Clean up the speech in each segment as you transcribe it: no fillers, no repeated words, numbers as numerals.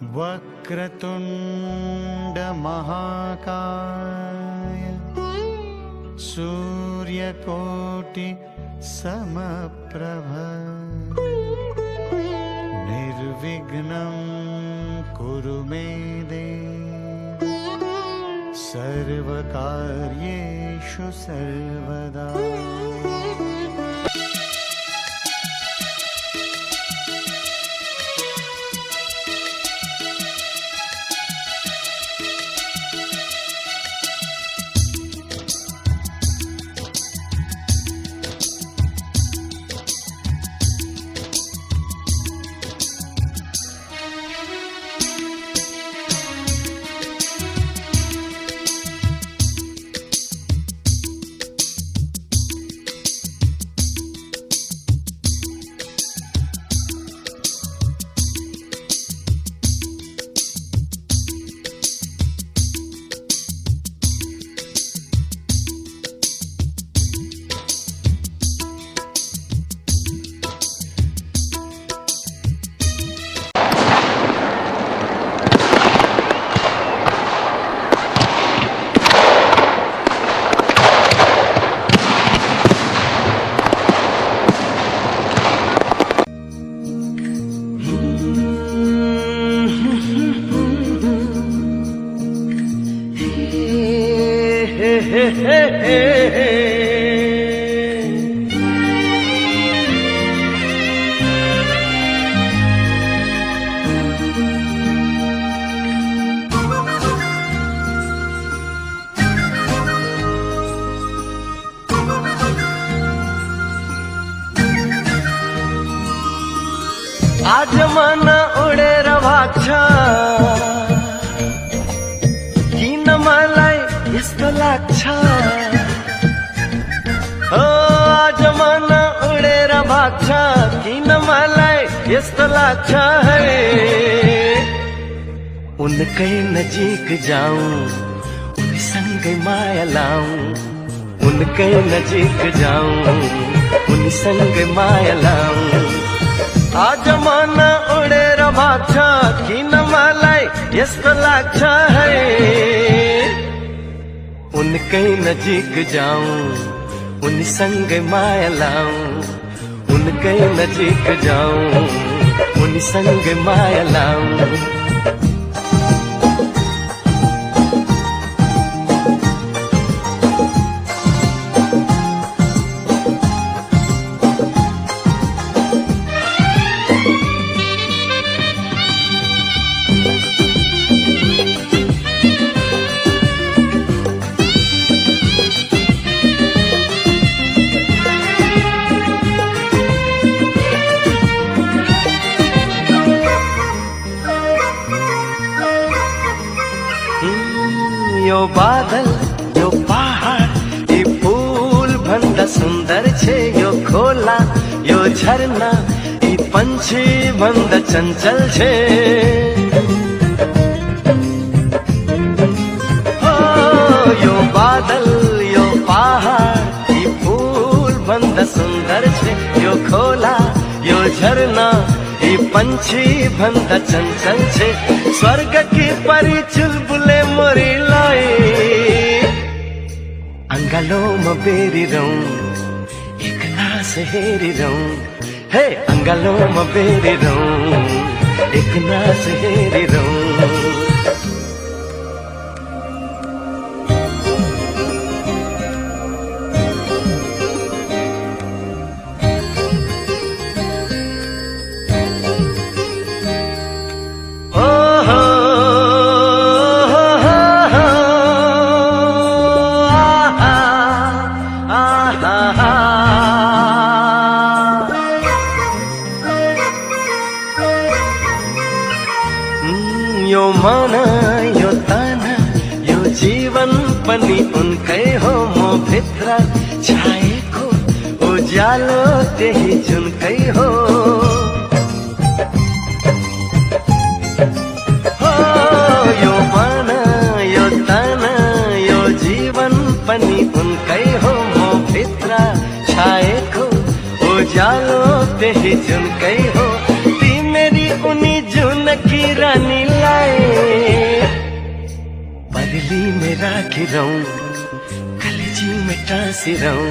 वक्रतुंड महाकाय सूर्यकोटि समप्रभ निर्विघ्नं कुरु मे देव सर्वकार्येषु सर्वदा। आज मन उडे रवाच्या किन मलाई यस्तो लाग्छ आज मन उडेर भाग्छ किन मलाई यस्तो लाग्छ उनकै नजिक जाऊं उनीसँगै माया लाऊं उनकै नजिक जाऊं उनीसँगै माया लाऊं आज मन उडेर भाग्छ किन मलाई यस्तो लाग्छ उनकै नजिक जाऊं उनीसँगै माया लाऊं उनकै नजिक जाऊं उनीसँगै माया लाऊं। यो बादल यो पहाड यी फूल भन्दा सुन्दर छे यो खोला यो झरना यी पंछी भन्दा चञ्चल छे यो बादल यो पहाड यी फूल भन्दा सुन्दर छे यो खोला यो झरना यी पंछी भन्दा चञ्चल छे स्वर्ग की परी चुलबुले मोरीलाई अंगालोमा बेरिरौं एकनास हेरिरौं हे अंगालोमा बेरिरौं एकनास हेरिरौं। यो मन यो तन यो जीवन पनि उनकै हो म भित्र छाएको उज्यालो त्यही जुनकै हो यो मन यो तन यो जीवन पनि उनकै हो म भित्र छाएको उज्यालो त्यही जुनकै हो तिमेरी उनी जुनकी बिरानीलाई परली में राखिरौं कलेजी में टाँसिरौं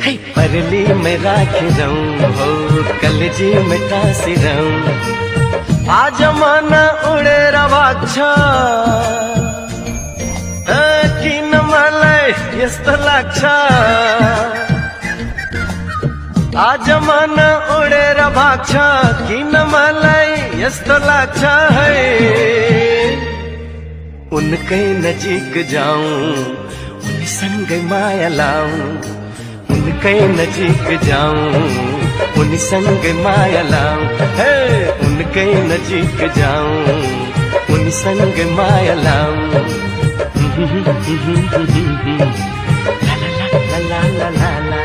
है परली में राखिरौं हो कलेजी में टाँसिरौं आज मन उडेर भाग्छ किन मलाई यस्तो लाग्छ आज मन उडेर भाग्छ किन मलाई यस्तो लाग्छ है उनकै नजिक जाऊं उनीसँगै माया लाऊं उनकै नजिक जाऊं उनीसँगै माया लाऊं हे उनकै नजिक जाऊं उनीसँगै माया लाऊं ला ला ला ला ला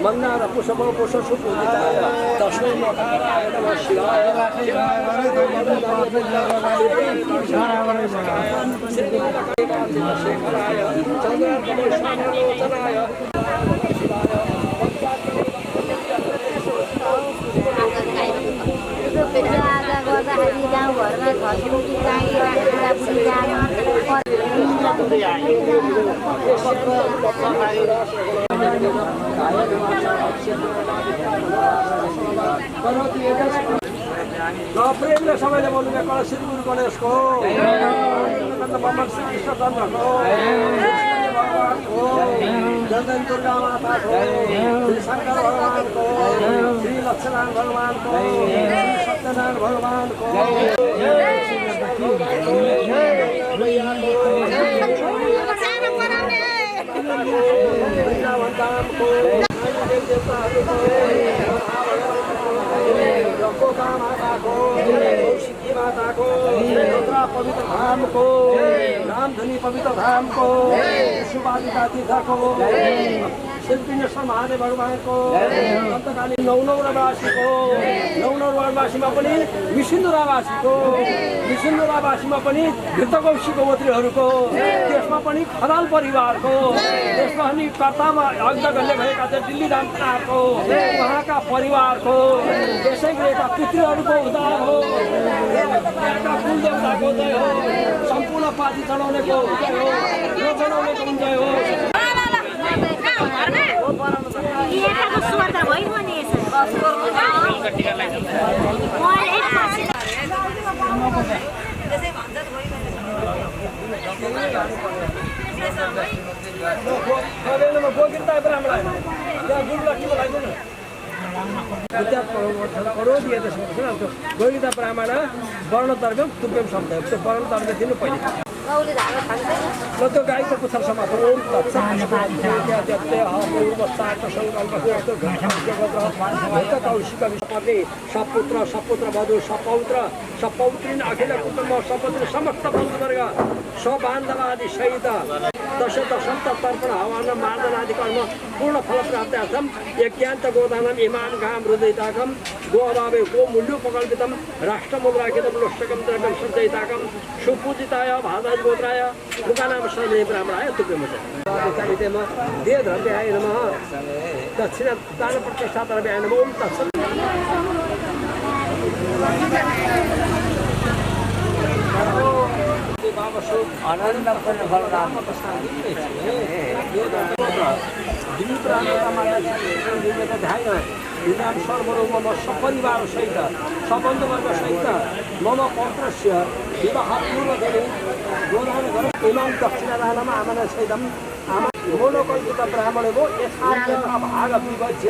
मंगल पुष्प पुष्प सुपूजिताय तस्मै नारायण नमः शिवाय शेखराय चंद्रकमलोचनाय गाउँघरमा छरछिमेकी चाहिएर बुढाबुढी जानु प्रेमले सबैले बोल्नु कलश श्री गुरु गणेशको श्री कृष्ण चन्द्रको भगवानको जगन दुर्गा माताको श्री शंकर भगवानको श्री लक्ष्मण भगवानको श्री सत्यनारायण भगवानको वृन्दावनधामको रक्कोका माताको कौशिकी माताको पवित्र धामको रामधनी पवित्र धामको सुबालिका तीर्थको शिल्पिनेश्वर महादेव भगवानको अन्तकालीन नौनौरावासीको नौनौरावासीमा पनि विसिन्धुरावासीमा पनि घृतकौशी गोत्रीहरूको त्यसमा पनि खनाल परिवारको त्यसमा पनि कर्तामा अग्रगण्य भएका चाहिँ दिल्ली रामको उहाँका परिवारको त्यसै गरेका पितृहरूको उद्धार हो कुलदेवताको जय हो सम्पूर्ण पार्टी चढाउनेको जय हो यो चढाउनेको जय हो गोविन्द ब्राह्मण वर्णतर्गम तुभ्यम शब्द त्यो वर्णतर्ग दिनु पहिले ल त्यो गाईको पुच्छर समातो ओम सपुत्र सपुत्र वधु सपौत्र सपौत्रीन अखिल कुटुम्ब सपुत्र समस्त बन्धुवर्ग स्वबान्धवादि सहित दश दशन्त तर्पण हवन मार्दनादि कर्म पूर्ण फल प्राप्त्यार्थम यज्ञान्त गोदानम इमाम घाम हृदयताकम गोदावे गोमूल्योपकल्पितम राष्ट्रमुद्राकितम लोष्टकम द्रव्यम सञ्चयिताकम सुपूजिताय भादाज गोत्राय मुखानाम सर्वे ब्राह्मणाय तुभ्यम दे द्रव्याय नमः दक्षिण दान प्रतिष्ठातर्व्याय नमः ओम तत्सत् आनंद फलदान सर्वरूप सपरिवार सहित सबन्धवर्ग सहित मम पौत्रस्य विवाह पूर्वदिने गोदान इमां दक्षिणदानम् आमन सहितं मोनोकल्पित ब्राह्मणो यथा भाग विभज्य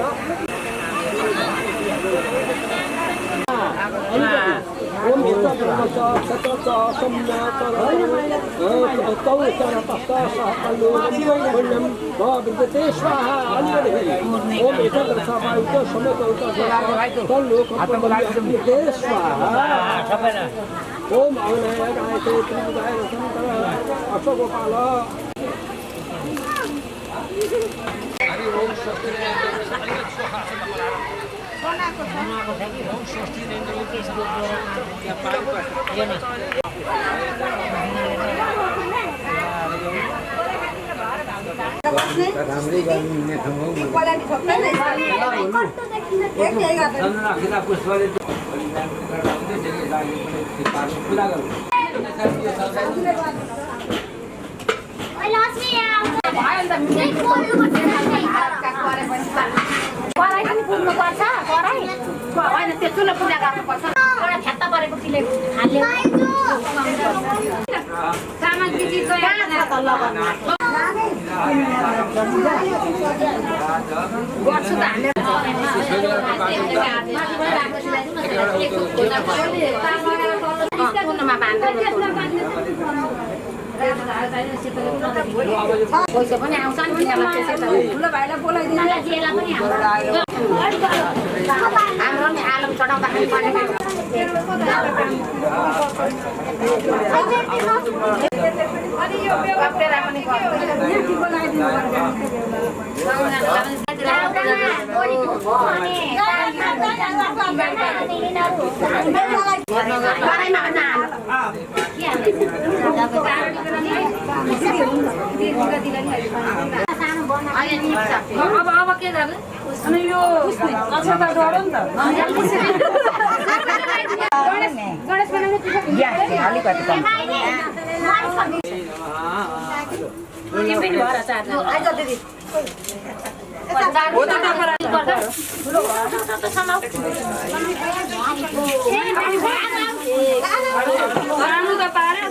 ओम क्षत्र सम्य स्वाहा ओम ओम अवनय गायत्री त्रिभुजाय अशोकपाल हरि ओम पूजा गर्नुपर्छ एउटा छत्ता परेको किले पैसा पनि आउँछ नि ठुलो भाइलाई बोलाइदिनु हाम्रो नि आलम चढाउँदाखेरि अब के गर्ने अनि यो अक्षता डरो नि त गणेश बनाउने ग्यास अलिकति कम यो पनि भरा चार्ज आइज दिदी हो त टपरा ठुलो त समाउ रानु त पारे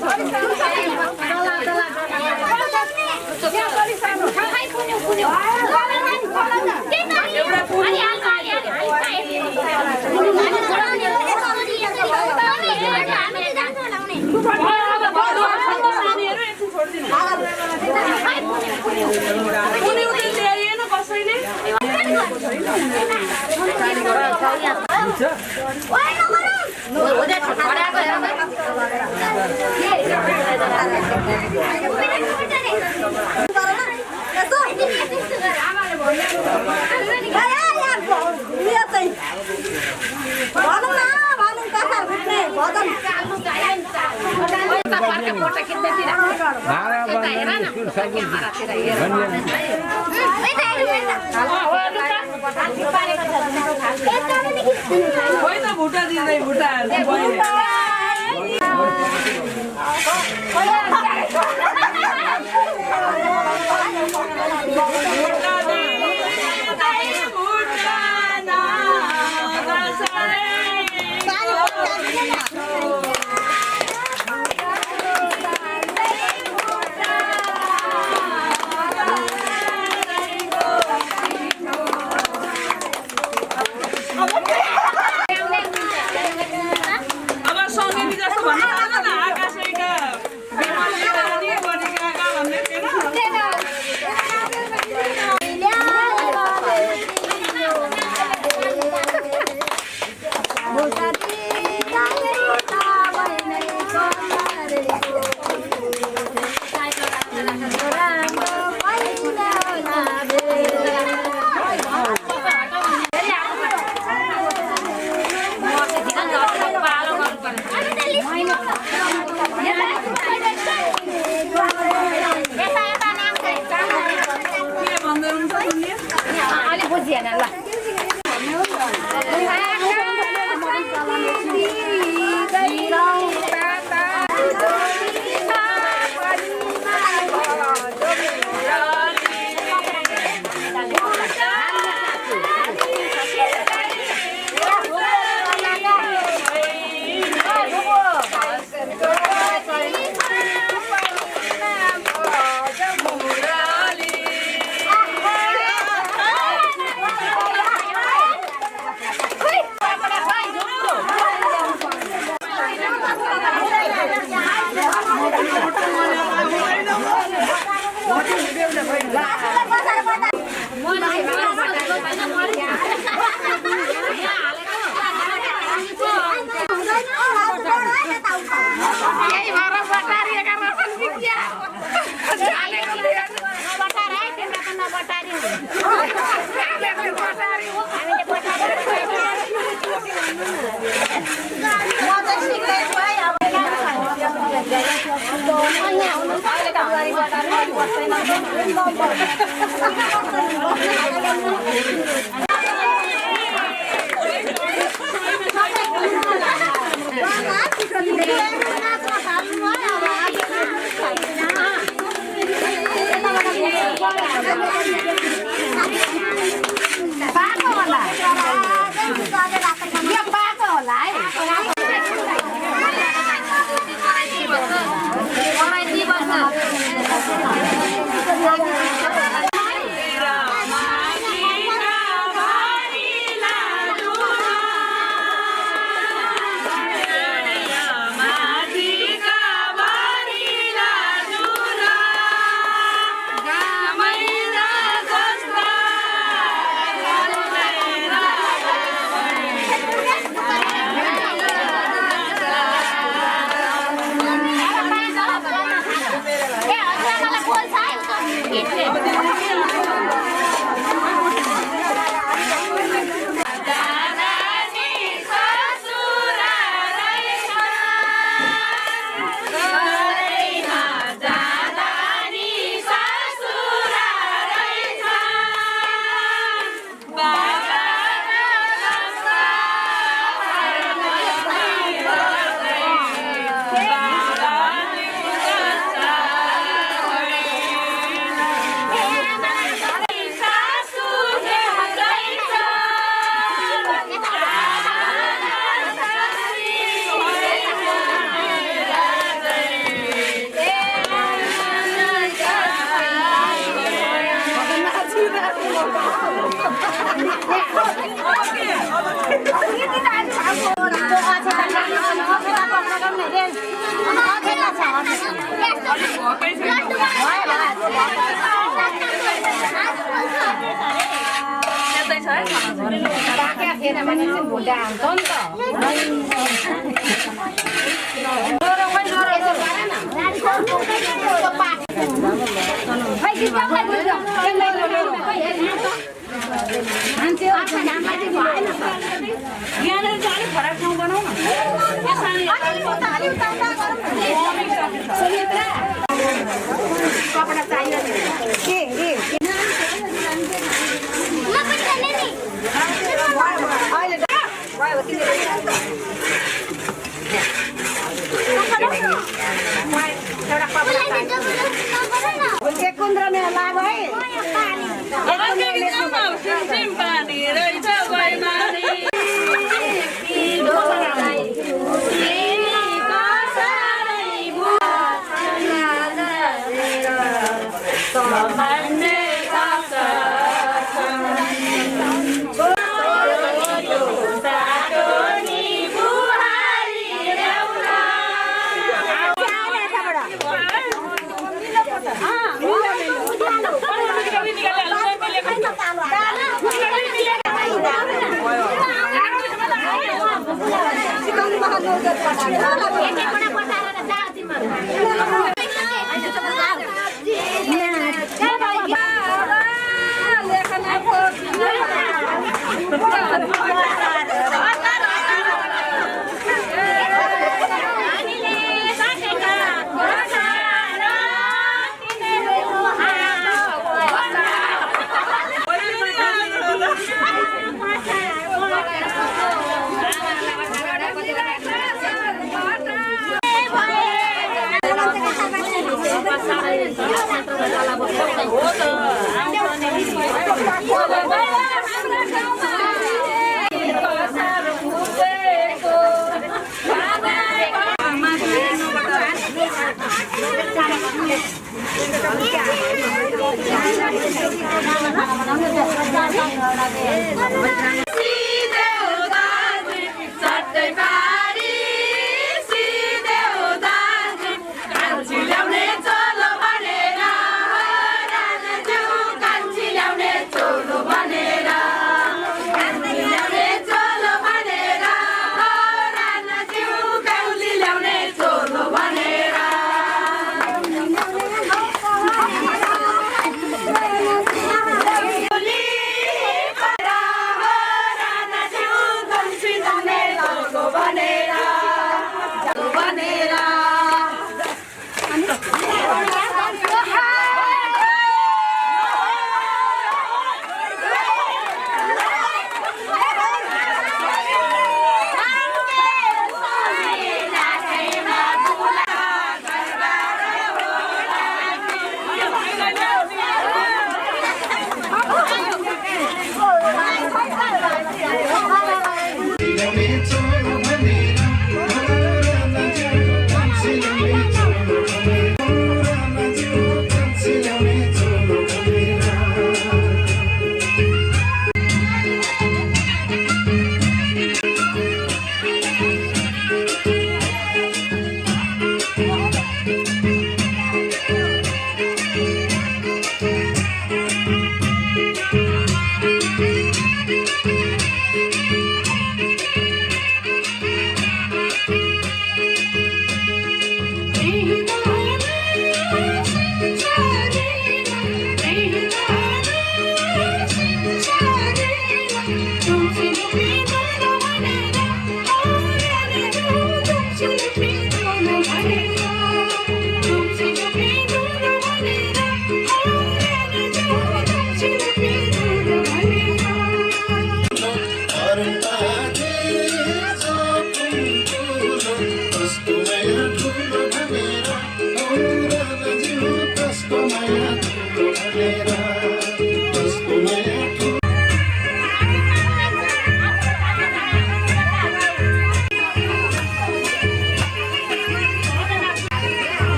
Rama पाकेको थिएन भने चाहिँ भुटा हुन्छ नि यहाँनिर चाहिँ अलिक फरक ठाउँ बनाऊ न कपडा चाहियो कुन्द्रमे लाभ है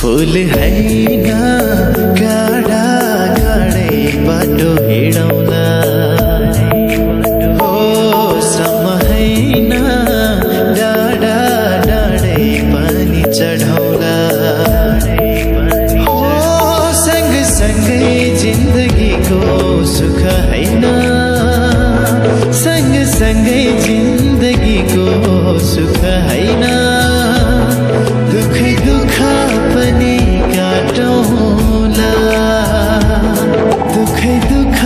फूल हैन गाडा गाडै बाटो हिँडौला हो सम्म हैन डाडा डाडै पानी चढौला हो सँगसँगै जिन्दगीको सुख हैन सँगसँगै जिन्दगीको सुख हैन दुख दुख पनि काटौँला दुख दुख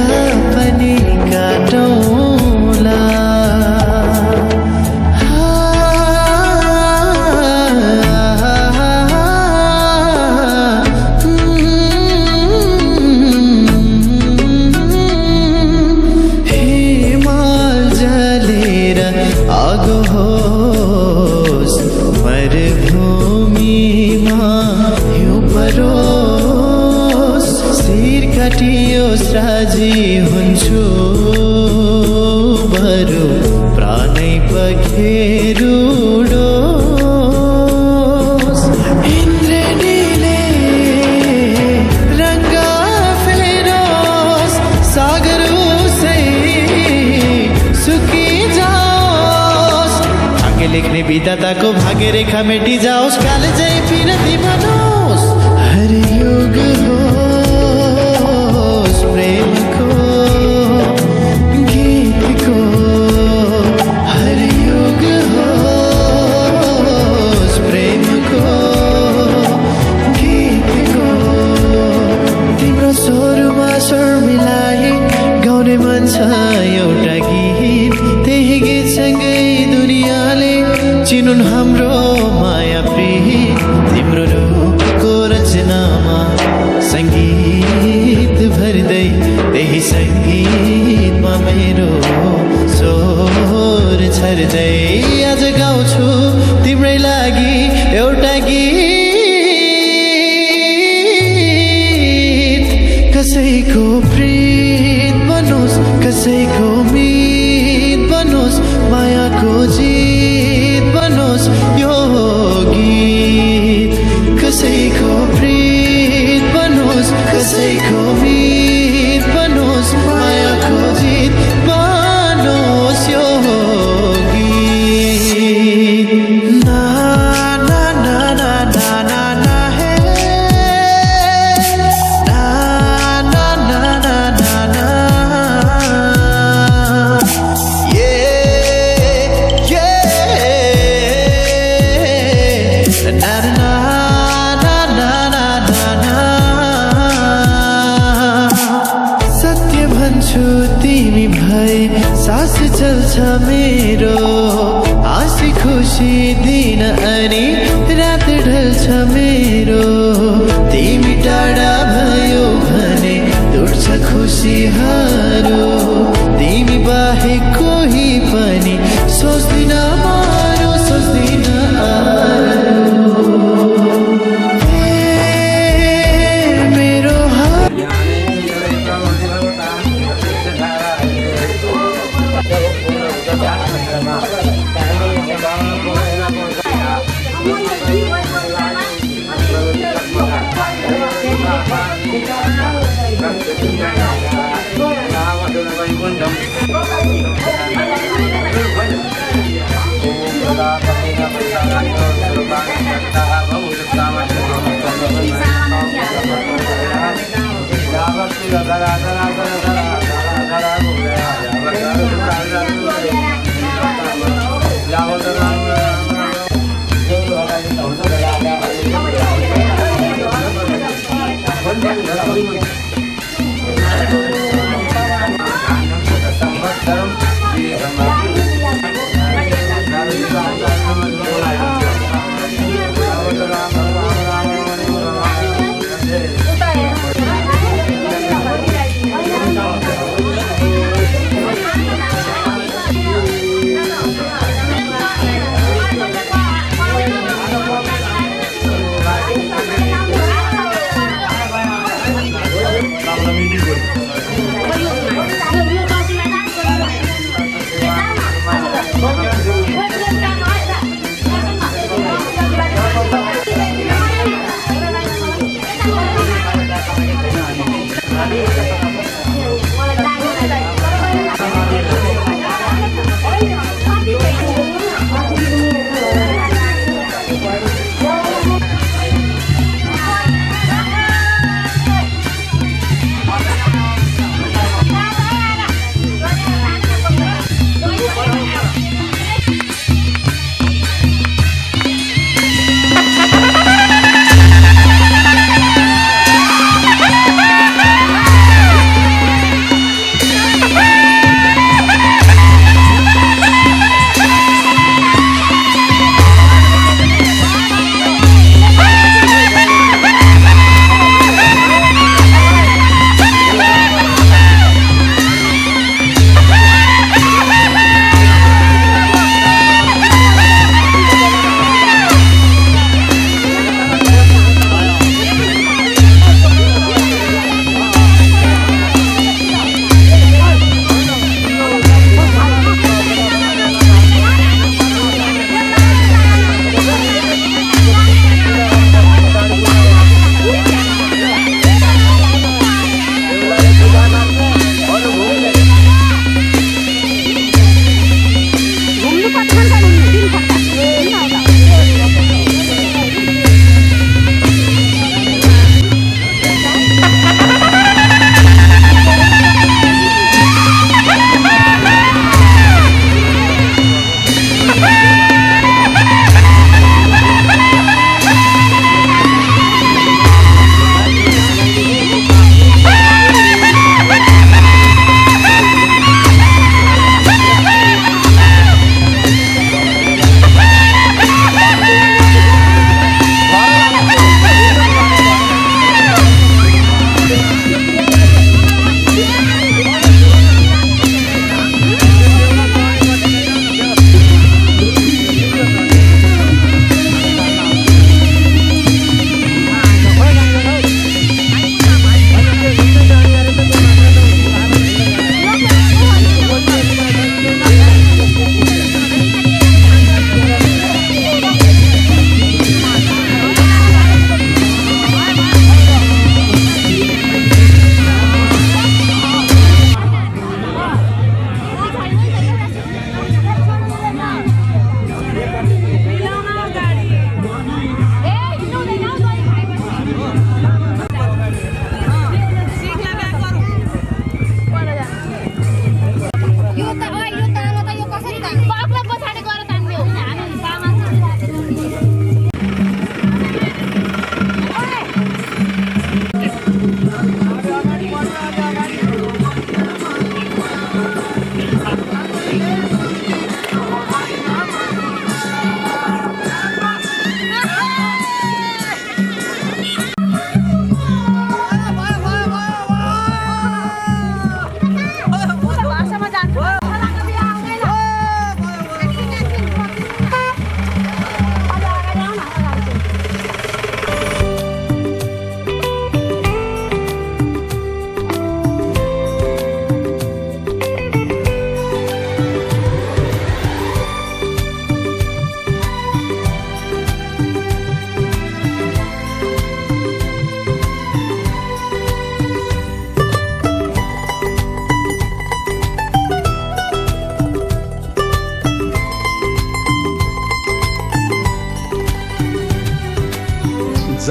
पनि काटौँला हिमाल जलेर आगो होस् मरुभूमिमा हिउँ परोस् शिर काटियोस् राजी हुन्छु बरु प्राणै पखेरुडोस् इन्द्रनीले रङ्ग फेरोस् सागर उसै सुकिजाओस् भाग्य लेख्ने विधाताको भाग्य रेखा मेटी जाओस् कालजै पिरती बनोस् हर युग होस् प्रेमको गीतको हर युग होस् प्रेमको गीतको तिम्रो स्वरमा स्वर मिलाई गाउने मन छ एउटा गीत त्यही गीतसँगै दुनियाँले चिनुन् हाम्रो माया प्रीत तिम्रो रूपको रचनामा सङ्गीत भर्दै त्यही सङ्गीतमा मेरो स्वर छर्दै आज गाउँछु तिम्रै लागि एउटा गीत कसैको प्रीत बनोस् कसैको मित बनोस् मायाको जित बनोस् यो गीत कसैको प्रीत बनोस् कसैको मित बनोस् मायाको जित बनोस् यो गीत ना ना ना ना ना ना ना हे ना ना ना ना ना ना na na na na na na na सत्य भन्छु तिमी भए सास चल्छ मेरो हाँसी खुसी दिन अनि रात ढल्छ मेरो तिमी टाढा भयो भने टुट्छ खुसीहरू तिमी बाहेक कोही पनि सोच्दिन मारो सोच्दिन मेरो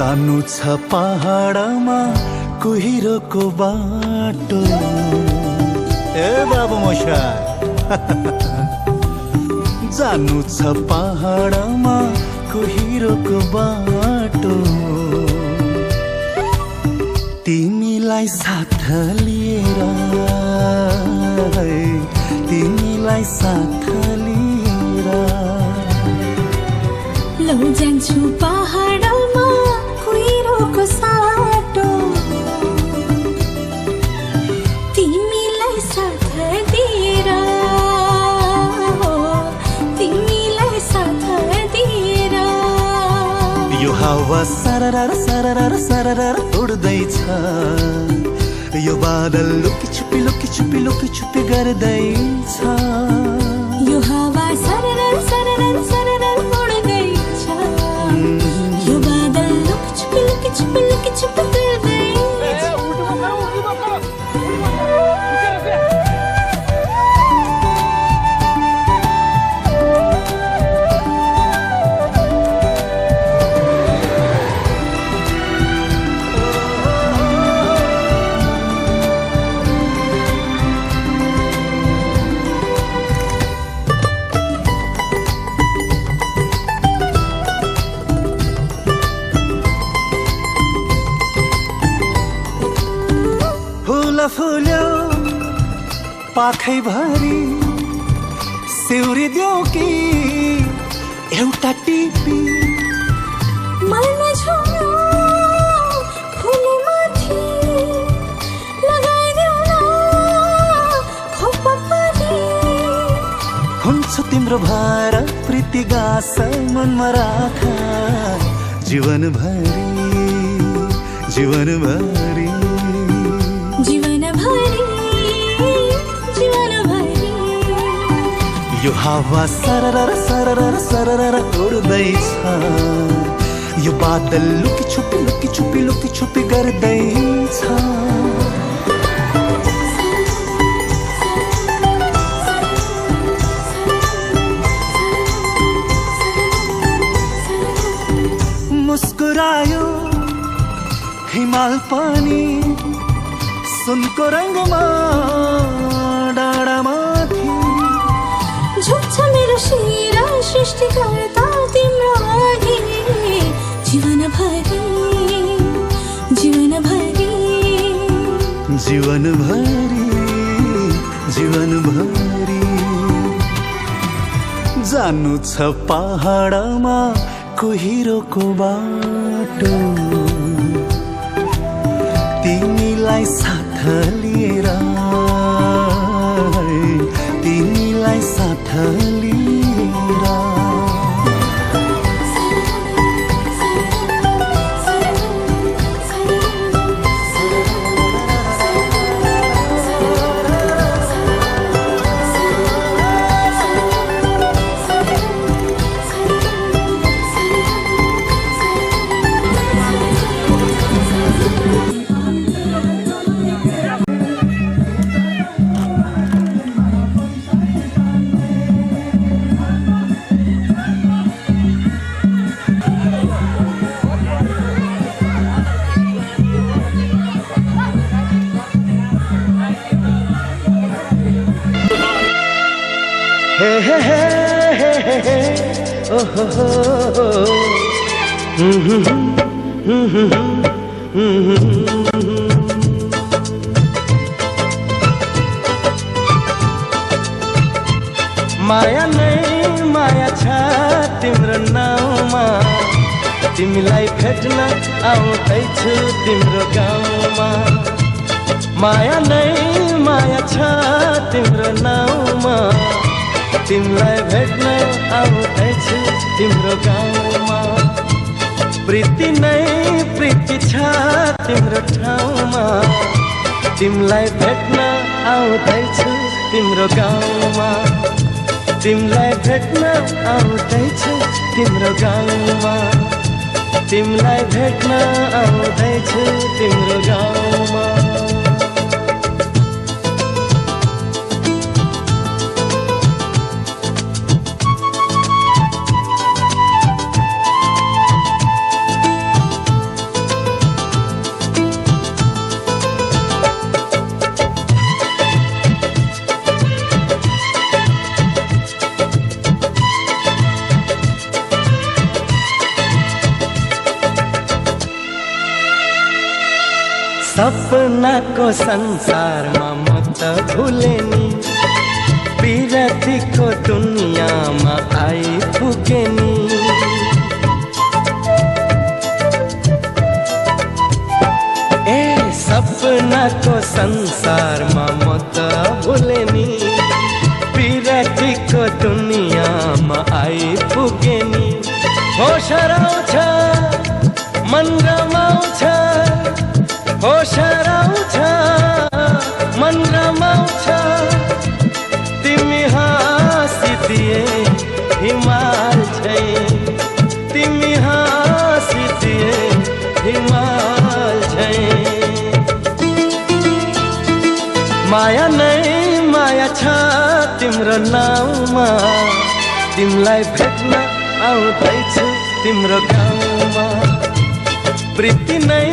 जानु छ पहाडमा कुहिरोको बाटो ए बाबु मशार जानु छ पहाडमा कुहिरोको बाटो तिमीलाई साथ लिएर तिमीलाई साथ लिएर लौ जान्छु पहाडमा कुहिरोको साटो तिमीलाई साथ दिएर तिमीलाई साथ दिएर यो हावा सररर सररर सररर उड्दैछ यो बादल लुकी छुपी गर्दैछ यो हावा सररर सररर सररर उड्दैछ यो बादल लुकी छुपी गर्दैछ फुल्यो पाखै भरी सिउरी देऊ कि एउटा टिपी मनमा झुम्यो फुले माथि लगाइदेऊ न खोपा पनि हुन्छ तिम्रो भार प्रीति गास मनमा राख जीवनभरि जीवनभरि यो हावा सररर सररर सररर उड्दैछ यो बादल लुकी छुपी गर्दैछ मुस्कुरायो हिमाल पनि सुनको रङ्गमा डाँडामाथि झुक्छ मेरो शिर सृष्टिकर्ता तिम्रो अघि जीवनभरि जीवनभरि जीवनभरि जीवनभरि जानु छ पहाडमा कुहिरोको बाटो तिमीलाई साथ लिएर तिमीलाई साथ लिएर माया नै माया छ तिम्रो नाउँमा तिमीलाई भेट्न आउँदैछु तिम्रो गाउँमा माया नै माया छ तिम्रो नाउँमा तिमीलाई भेट्न आउँदैछु तिम्रो गाउँमा प्रीति नै प्रीति छ तिम्रो ठाउँमा तिमीलाई भेट्न आउँदैछु तिम्रो गाउँमा तिमीलाई भेट्न आउँदैछु तिम्रो गाउँमा तिमीलाई भेट्न आउँदैछु तिम्रो गाउँमा सपनाको संसारमा म त भुलेनी विरतीको दुनियाँमा आइपुगेनी ए सपनाको संसारमा म त भुलेनी विरतीको दुनियाँमा आइपुगेनी होस हराउँछ मन रमाउँछ होस हराउँछ मन रमाउँछ तिमी हाँसिदिए हिमाल झैं तिमी हाँसिदिए हिमाल झैं माया नै माया छ तिम्रो नाउँमा तिमीलाई भेट्न आउँदैछु तिम्रो गाउँमा प्रीति नै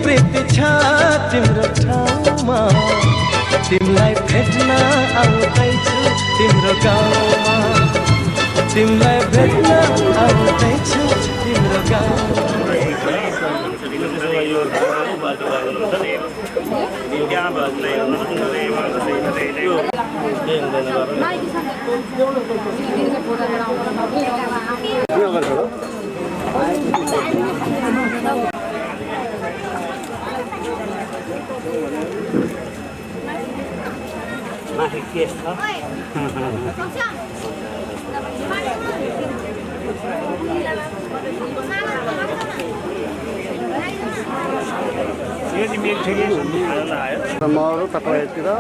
प्रीति छ तिम्रो ठाउँमा तिमीलाई भेट्न आउँदैछु तिम्रो गाउँमा तिमीलाई भेट्न आउँदैछु तिम्रो गाउँमा Tomorrow, tapos ito,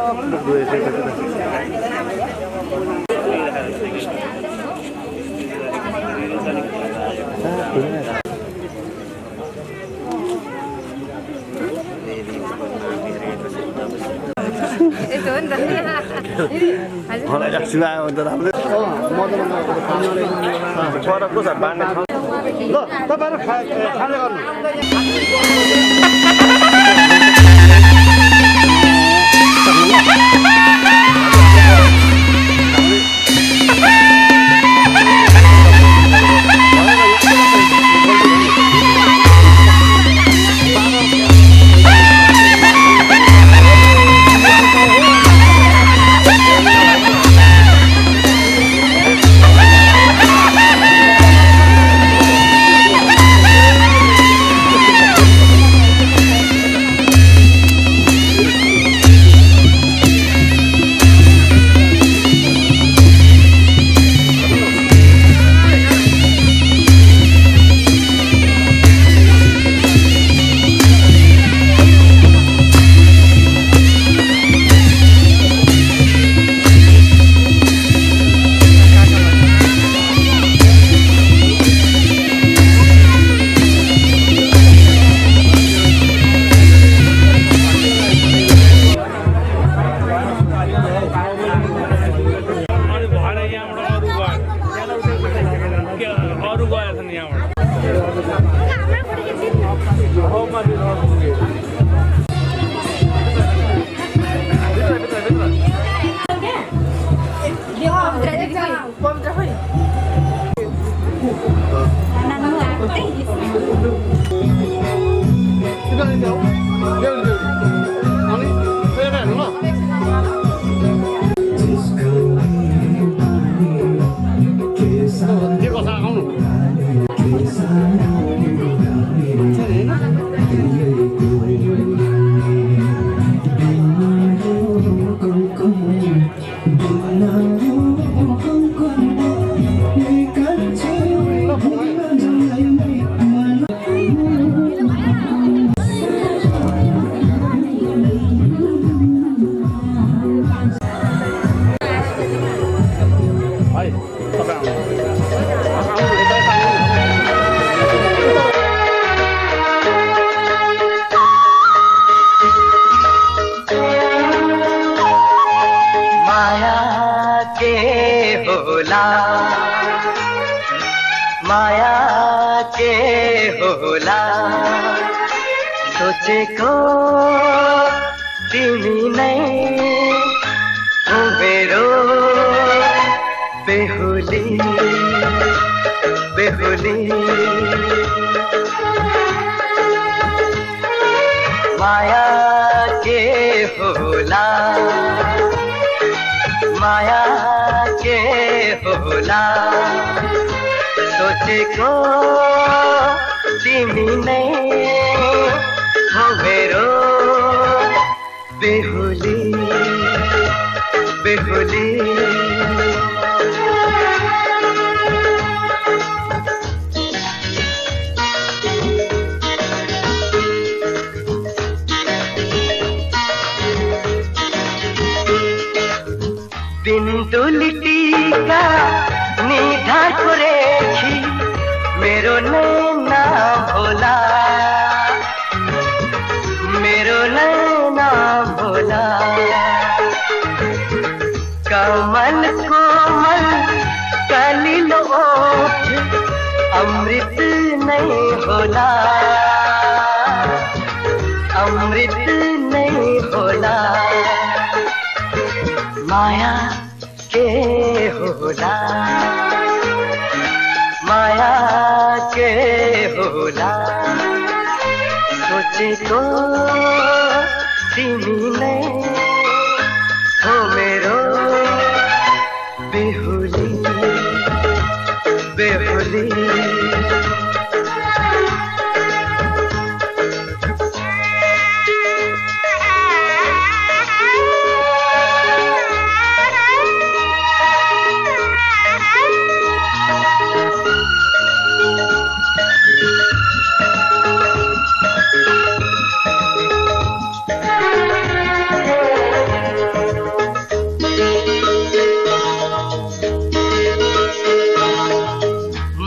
माया के होला सोचेको तिमी नै हो मेरो बेहुली बेहुली माया होला माया के होला सोचेको तिमी नै हो मेरो बेहुली बेहुली बिन्दुलिटीका निधारको रेखी मेरो नैना भोला मेरो नैना भोला कमल कोमल कलिलो ओठ अमृत नहीं होला अमृत नहीं होला माया के होला माया के होला सोचेको तिमी नै हो मेरो बेहुली बेहुली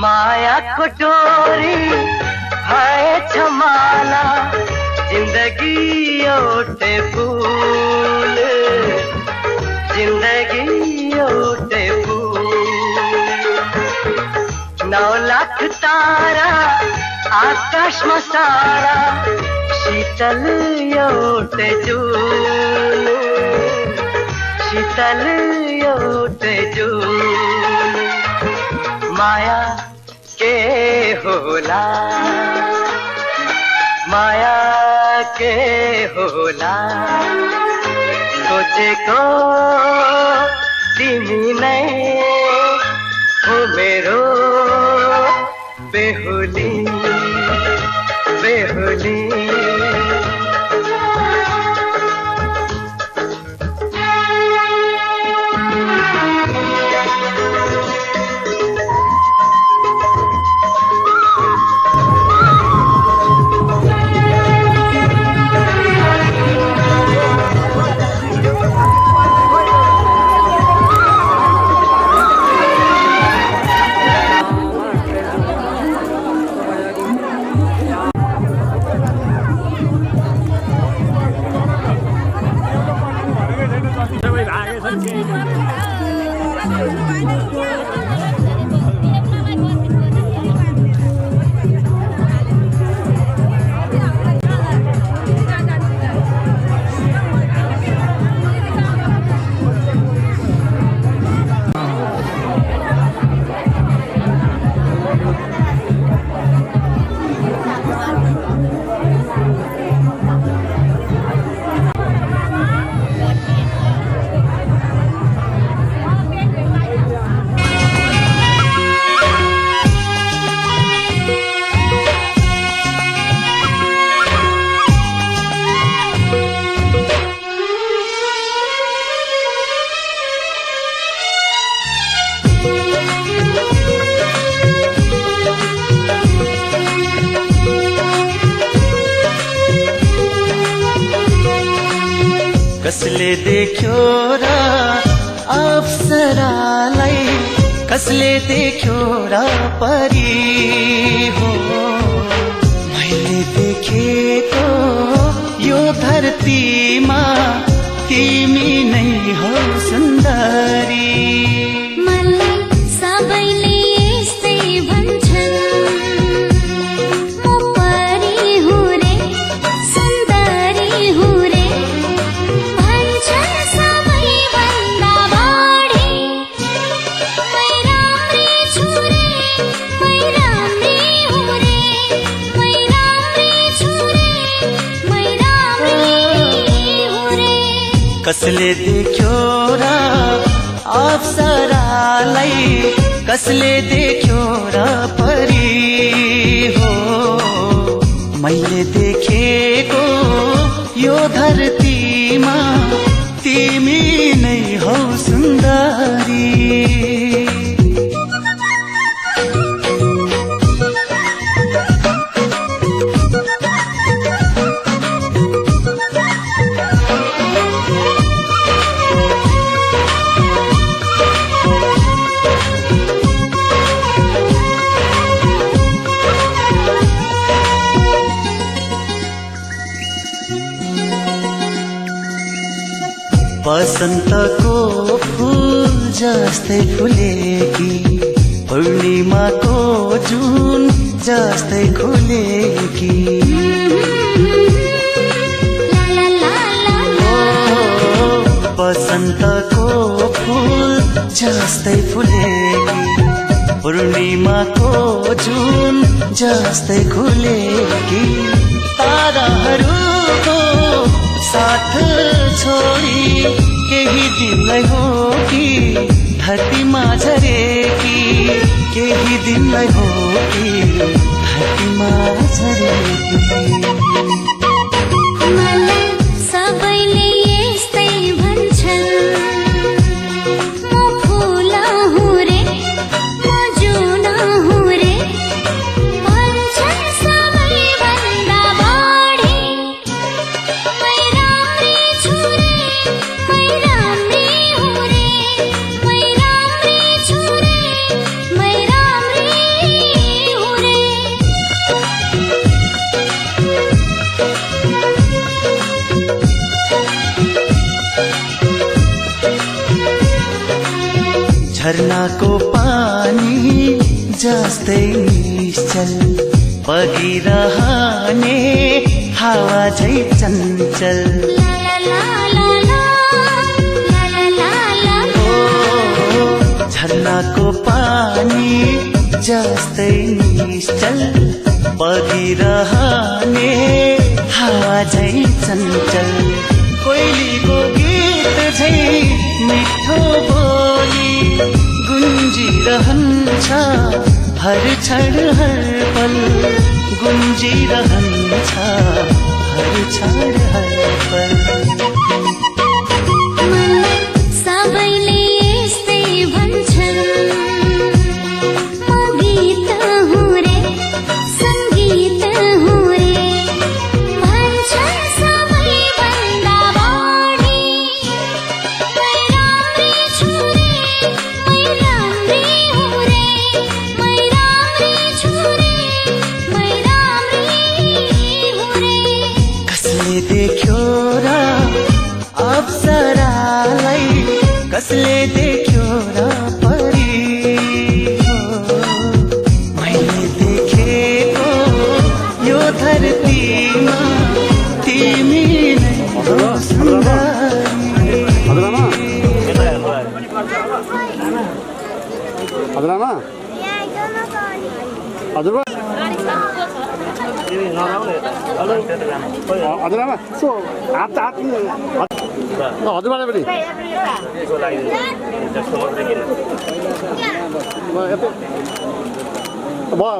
मायाको डोरी भएछ माला जिन्दगी एउटै फुल जिन्दगी एउटै फुल 9 लाख तारा आकाशमा सारा शीतल एउटै जुन शीतल एउटै जुन माया के होला माया के होला सोचेको तिमी नै हो मेरो बेहुली बेहुली कसले देख्यो र अप्सरालाई कसले देख्यो र परी हो मैले देखेको यो धरतीमा तिमी नै हो सुन्दरी मलाई सबैले यस्तै भन्छन् म परी हुँ रे सुन्दरी हुँ रे भन्छन् सबैभन्दा बढी मै राम्री छु रे मै राम्री हुँ रे मै राम्री छु रे मै राम्री हुँ रे कसले देख्यो र अप्सरालाई, कसले देख्यो र परी हो। मैले देखेको यो धरतीमा तिमी नै हौ सुन्दरी। बसन्तको फूल जस्तै फुलेकी, पूर्णिमाको जुन जस्तै खुलेकी। बसन्तको फूल जस्तै फुलेकी, पूर्णिमाको जुन जस्तै खुलेकी। ताराहरूको साथ छोडी केही दिनलाई हो कि धरतीमा झरेकी, केही दिनलाई हो कि धरतीमा झरेकी। मलाई सबैले यस्तै भन्छन्, म फुल हुँ रे, म जुन हुँ रे, भन्छन् सबैभन्दा बढी। मै राम्री छु रे, मै राम्री हुँ रे, मै राम्री छु रे, मै राम्री हुँ रे। झरनाको पानी जस्तै निश्चल, बगिरहने हावा झै चञ्चल। झरनाको पानी जस्तै निश्चल, बगिरहने हावा झै चञ्चल। कोइलीको गीत झै मिठो बोली गुन्जिरहन्छ हर क्षण हर पल, गुन्जिरहन्छ हर क्षण हर पल। मलाई सबैले यस्तै भन्छन्, म गीत हुँ रे, सङ्गीत हुँ रे, भन्छन् सबैभन्दा बढी। मै राम्री छु रे, मै राम्री हुँ रे, मै राम्री छु रे, मै राम्री हुँ रे। कसले देख्यो र अप्सरालाई, कसले देख्यो र परी हो। मैले देखेको यो धरतीमा तिमी नै हौ सुन्दरी। हजुरआमा हजुरआमा हजुरबा हजुरआमा यसो हात हात हजुरबाले पनि भयो भयो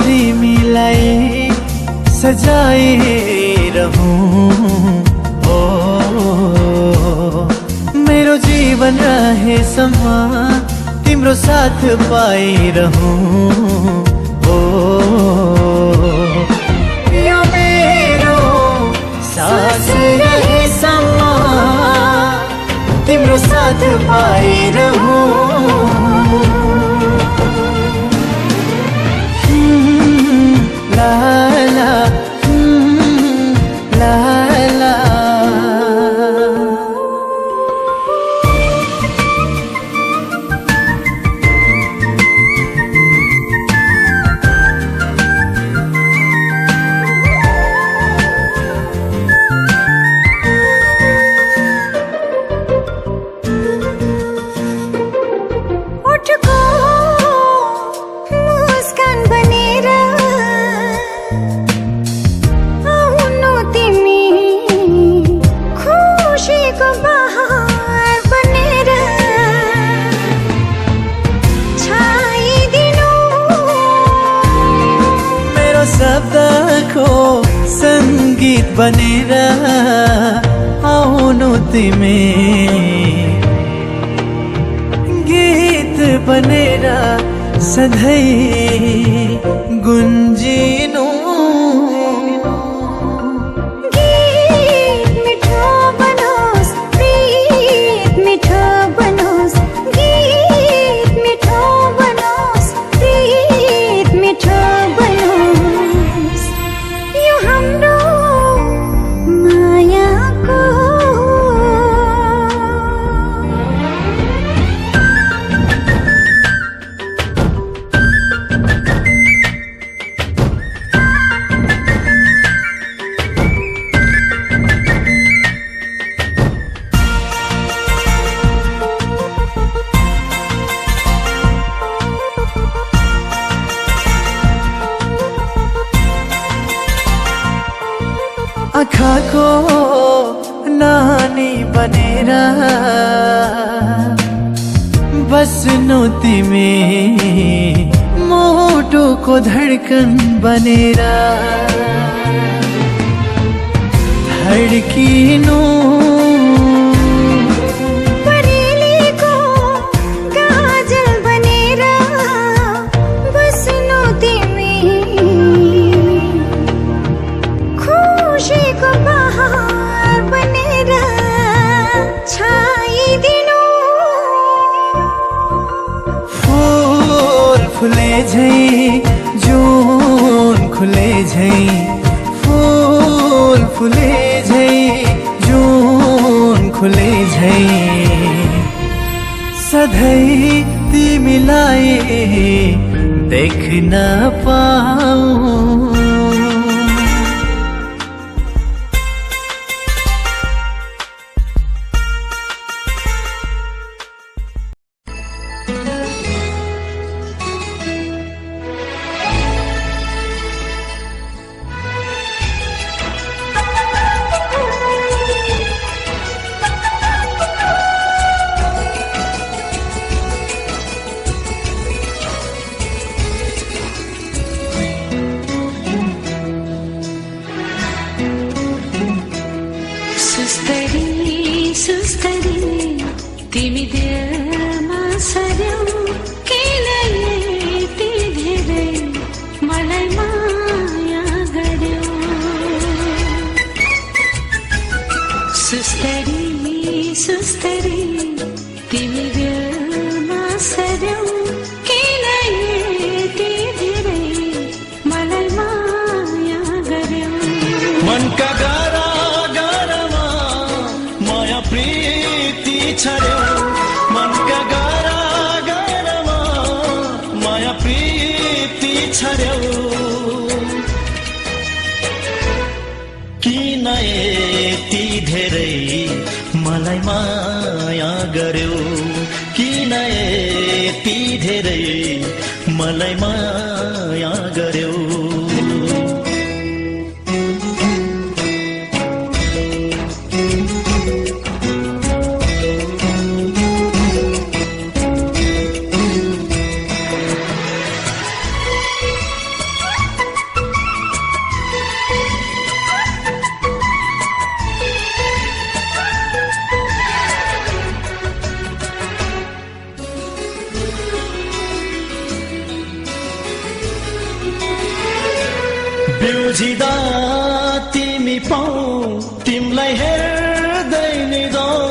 तिमीलाई सजाइरहूं ओ मेरो जीवन रहेसम्म तिम्रो साथ पाइरहूं ओ साथ पाए रहूं। ला ला ला ला। उठको मुस्कान बनेर आउनु तिमी खुसीको बहार बनेर छाइदिनु मेरो शब्दको संगीत बनेर आउनु तिमी गीत बनेर सधैँ गुन्जिनु। गीत मिठो बनोस् प्रीत मिठो बनोस् गीत मिठो बनोस् प्रीत मिठो बनोस् यो हाम्रो मायाको आँखाको नानी बनेर बस्नु तिमी मुटुको धड्कन बनेर धड्किनु। परेलीको गाजल बनेर बस्नु तिमी खुसीको बहार बनेर छाइदिनु। फूल फुले झैं जून खुले झैं फूल फुले झैं जून खुले झैं सधैँ तिमीलाई देख्न पाऊँ। सुस्तरी सुस्तरी तिमी दिलमा सर्यौ किन यति धेरै मलाई माया गर्यौ। सुस्तरी सुस्तरी तिमी दिलमा सर्यौ किन यति धेरै मलाई माया गर्यौ। मनका गारा गारामा माया प्रीति छर्यो मनका गारा गारामा माया प्रीति छर्यो किन यति धेरै मलाई माया गर्यो किन यति धेरै मलाई माया गर्यो। बिउजिदा तिमी पाऊ तिमलाई हेर्दै नि जाऊ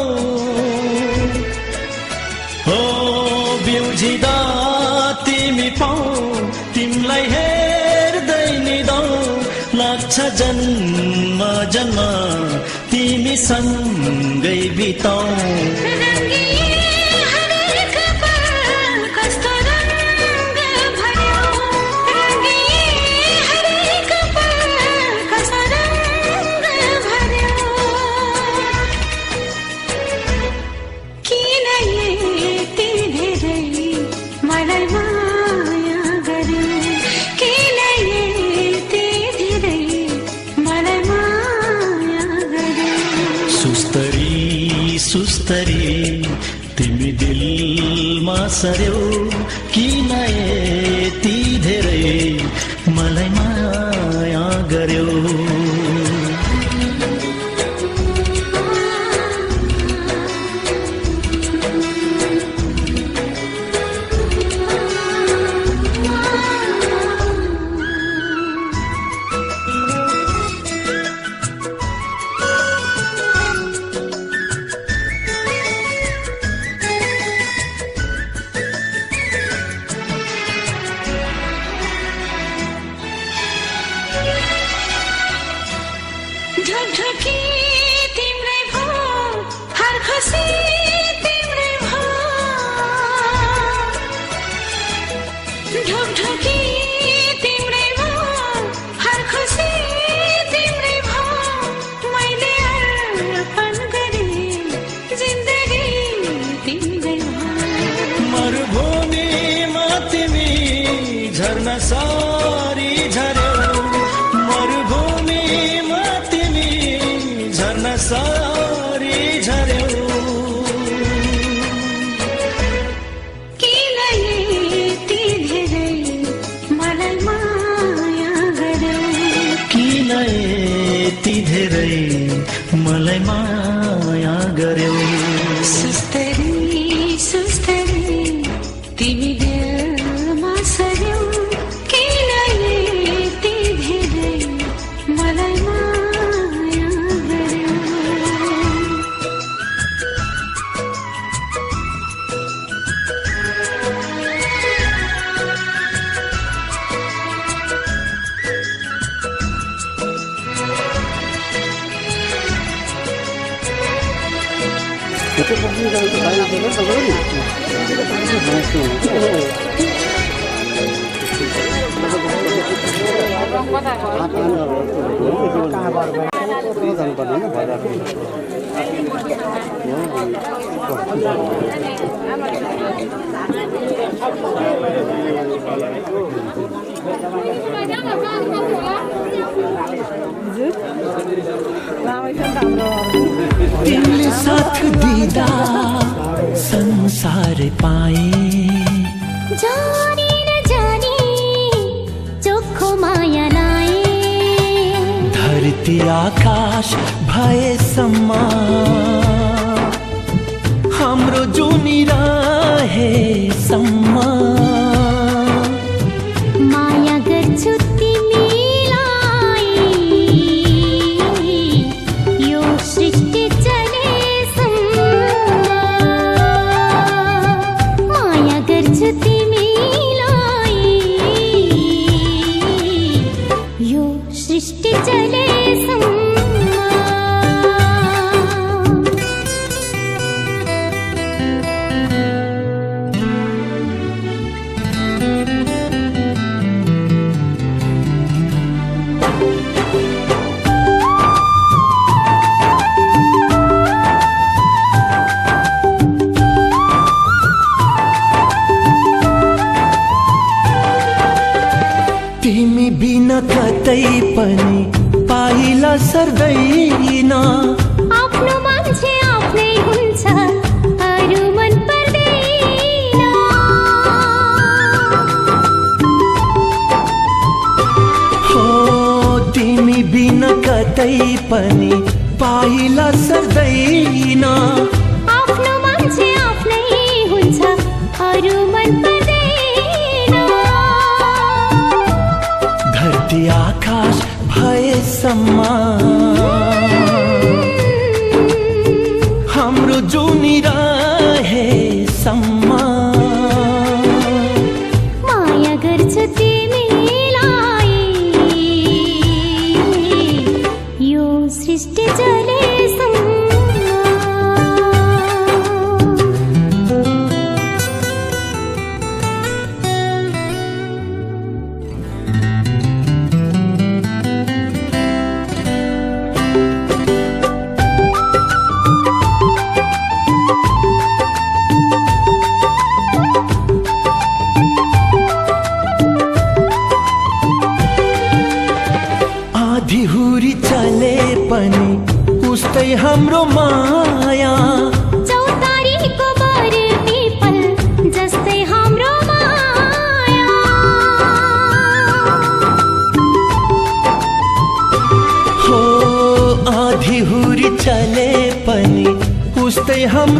जन्म तिमी सँगै बिताऊ सुस्तरी तिमी दिलमा सर्यौ किन यति धेरै मलाई माया गर्यौ ढकढकी तिम्रै भो हर खुसी तिम्रै भो ढकढकी तिम्रै भो हर खुसी तिम्रै भो मैले अर्पण गरे जिन्दगी तिम्रै भो मरुभूमिमा तिमी झर्ना सारी झर्यौ मरुभूमिमा तिमी झर्ना सारी झर्यौ किन यति धेरै मलाई माया गर्यौ किन यति धेरै मलाई माया गर्यौ सुस्तरी सुस्तरी तिमी दिलमा सर्यौ किन यति धेरै मलाई माया गर्यौ त्यो पनि जान्छ बाहिर गएर तपाईँ जानुपर्दैन बजार तिमीले साथ दिँदा संसार पाए जानी न जानी चोखो माया लाए धरती आकाश भएसम्म हाम्रो जुनी रहेसम्म माया गर्छु तिमीलाई यो सृष्टि चलेसम्म माया गर्छु तिमीलाई यो सृष्टि चलेसम्म तिमी बिना कतै पनि पाइला सर्दैन आफ्नो मान्छे आफ्नै हुन्छ अरू मन पर्दैन हो तिमी बिना कतै पनि पाइला सर्दैन आफ्नो मान्छे आफ्नै हुन्छ अरू मन पर्दैन धरती आकाश भएसम्म हाम्रो जुनी रहेसम्म माया गर्छु तिमीलाई यो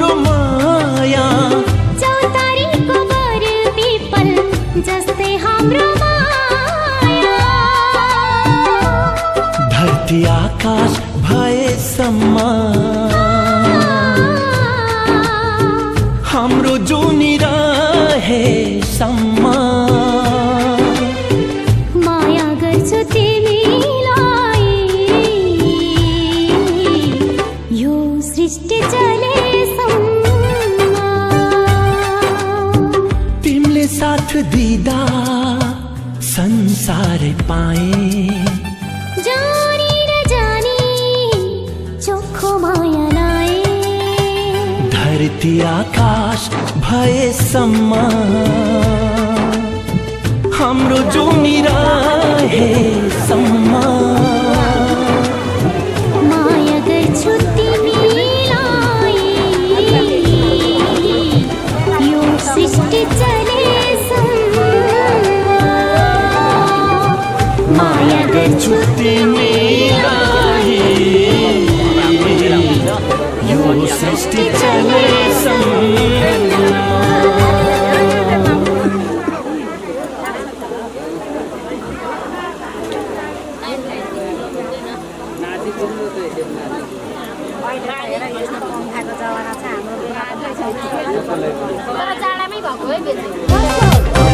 हाम्रो माया चौतारीको बर पिपल जस्तै हाम्रो माया धरती आकाश भएसम्म हाम्रो जुनी रहेसम्म माया गर्छु तिमीलाई यो सृष्टि चलेसम्म तिमीले साथ दिँदा संसारै पाए जानी नजानी चोखो माया लाए धरती आकाश भएसम्म हाम्रो जुनी रहेसम्म माया गर्छु तिमीलाई यो सृष्टि चलेसम्म माया गर्छु तिमीलाई यो सृष्टि चलेसम्म जाडामै भएको है बेसी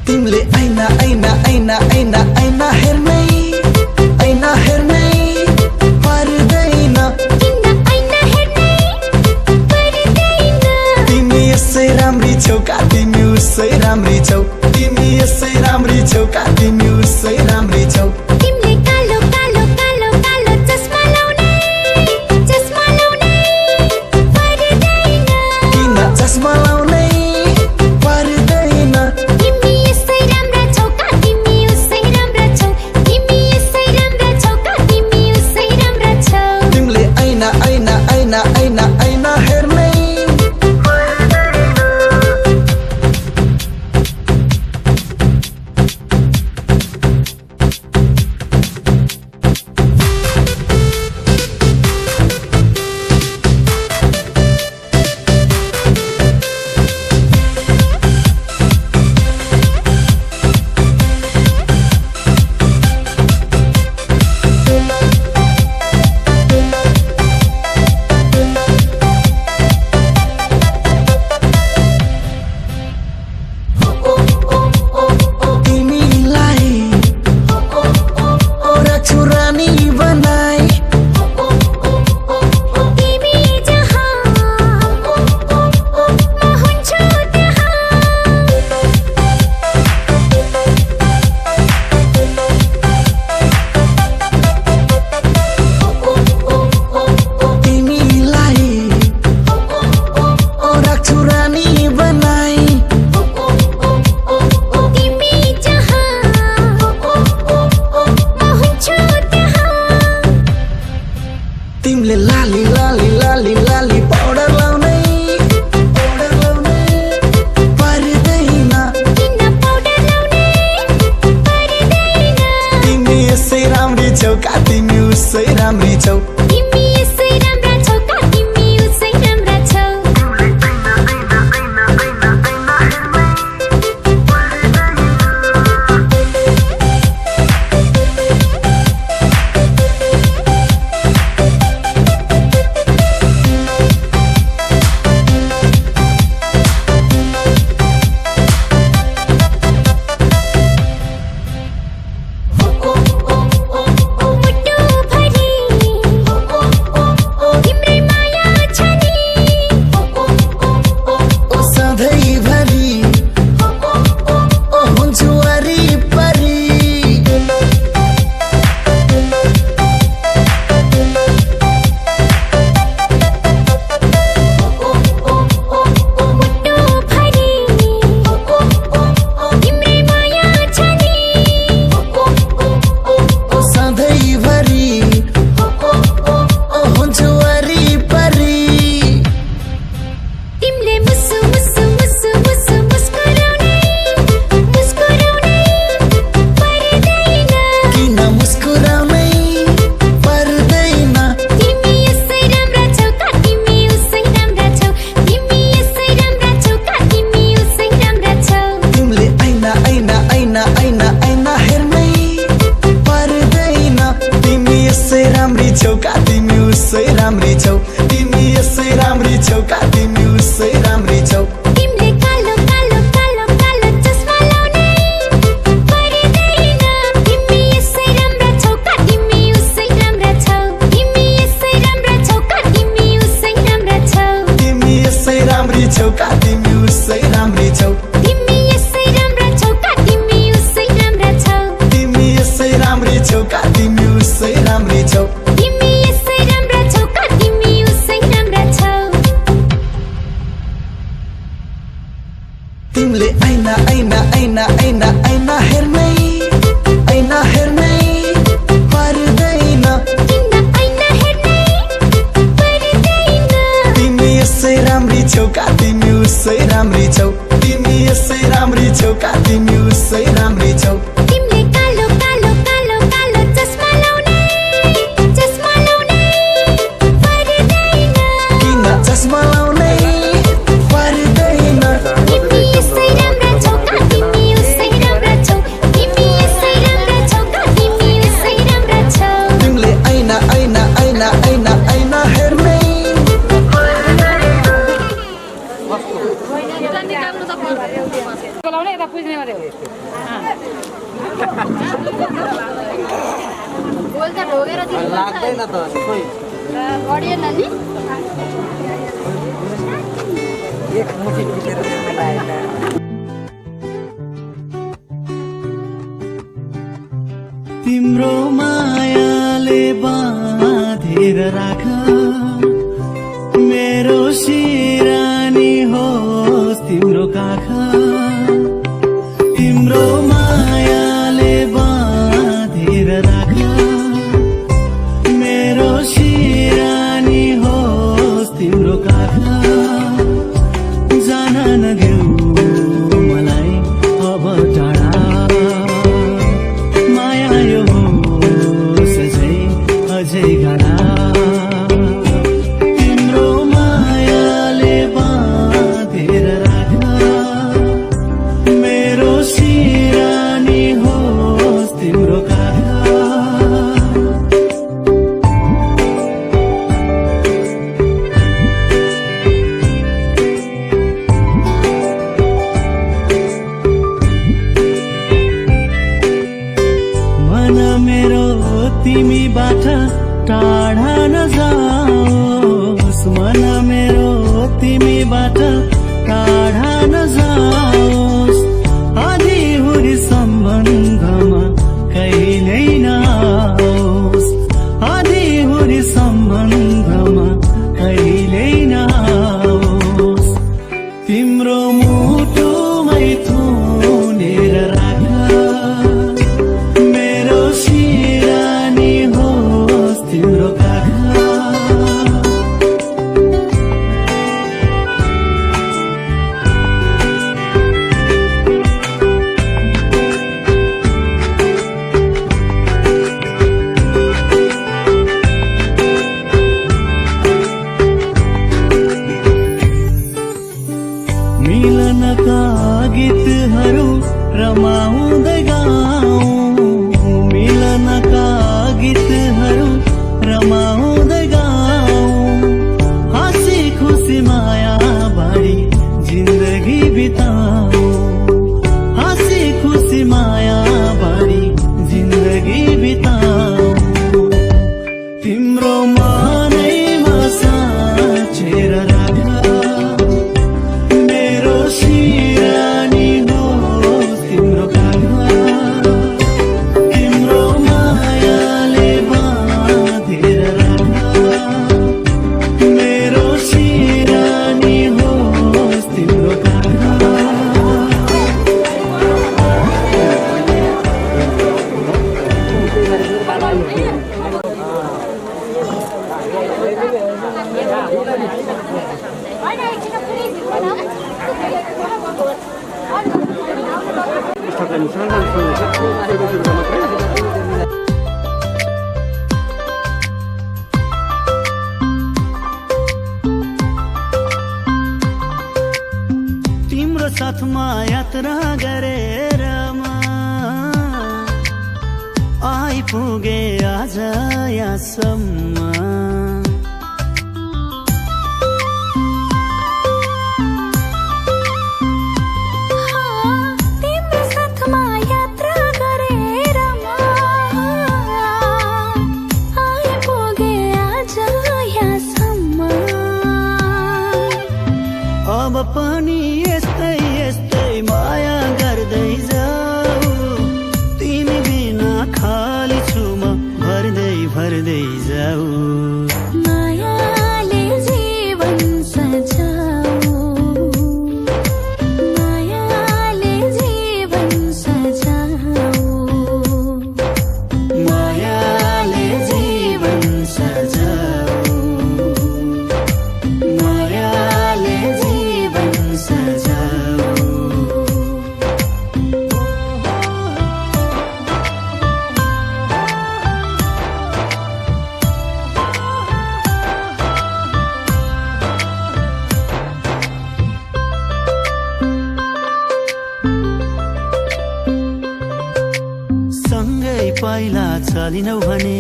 तिमीले ऐना ऐना ऐना ऐना ऐना हेर्नै पर्दैन तिमी यसै राम्री छौ का तिमी उसै राम्री छौ तिमी यसै राम्री छौ का तिमी उसै राम्री छौ तिमीले कालो कालो कालो कालो चस्मा लाउने पर्दैन किन चस्मा लाउनै पर्दैन तिमी यसै राम्रा छौ का तिमी उसै राम्रा छौ तिमी यसै राम्रा छौ का तिमी उसै राम्रा छौ तिमीले ऐना ऐना ऐना ऐना ऐना हेर्नै तिमीले मुसु मुसु मुसु मुसु मुस्कुराउने पर्दैन किन मुस्कुराउनै पर्दैन तिमी यसै राम्रा छौ का तिमी उसै राम्रा छौ तिमी यसै राम्रा छौ का तिमी उसै राम्रा छौ तिमीले ऐना ऐना ऐना ऐना ऐना हेर्नै पर्दैन तिमी यसै राम्री छौ का तिमी उसै राम्री छौ तिमी यसै राम्री छौ का तिमी उसै राम्री छौ तिमीले कालो कालो कालो कालो चस्मा लाउने पर्दैन तिमी यसै राम्रा छौ का तिमी उसै राम्रा छौ तिमी यसै राम्रा छौ का तिमी उसै राम्रा छौ तिमी यसै राम्री छौ का तिमी उसै राम्री छौ तिमी यसै राम्रा छौ का तिमी उसै राम्रा छौ तिमी यसै राम्री छौ का तिमी उसै राम्री छौ तिमी यसै राम्रा छौ का तिमी उसै राम्रा छौ तिमीले ऐना ऐना ऐना ऐना ऐना हेर्नै पर्दैन किन ऐना हेर्नै पर्दैन तिमी यसै राम्री छौ का तिमी उसै राम्री छौ तिमी यसै राम्री छौ का तिमी उसै राम्री छौ तिमीले कालो कालो कालो कालो चस्मा लाउने पर्दैन किन चस्मा लाउनै पर्दैन तिमी यसै राम्रा छौ का तिमी उसै राम्रा छौ तिमी यसै राम्रा छौ का तिमी उसै राम्रा छौ तिमीले ऐना ऐना ऐना ऐना ऐना हेर्नै बोलाउने यता पुज्ने गऱ्यो बोल त ढोगेर लाग्दैन त गडिएन नि तिम्रो मायाले बाँधेर राख मेरो सिरानी होस् तिम्रो काख तिम्रो मायाले बाँधेर राख मेरो सिरानी होस् तिम्रो काख जान नदेऊ मलाई अब टाढा माया यो होस् अझै गाढा तिम्रो मायाले बाँधेर राख मेरो सिरानी होस् तिम्रो काख मन मेरो तिमीबाट टाढा नजाओस् मन मेरो तिमीबाट टाढा नजाओस् आधी हुरी सम्बन्धमा कहिल्यै नआओस् आधी हुरी सम्बन्धमा कहिल्यै नआओस् तिम्रो मुटुमै थुनेर राख मेरो सिरानी होस् तिम्रो काख मिलनका गीतहरू रमाउँदै गाउँ मिलनका गीतहरू रमाउँदै गाउँ हाँसी खुसी माया बारी जिन्दगी बिताऊ हाँसी खुसी माया बारी जिन्दगी बिताऊ तिम्रो मनैमा साँचेर राख मेरो सिरानी होस् तिम्रो काख तिम्रो मायाले बाँधेर राख चाहिँ सानो सानो तिम्रो साथमा यात्रा गरेर आइपुगे आज यहाँसम्म तिम्रो साथमा यात्रा गरेर आइपुगे आज यहाँसम्म अब पनि यस्तै यस्तै माया गर्दै जाऊ तिमी बिना खाली छु म भर्दै भर्दै जाऊ मायाले जीवन सजाऊ मायाले जीवन सजाऊ मायाले जीवन सजाऊ मायाले जीवन सजाऊ सँगै पाइला चलिनौ भने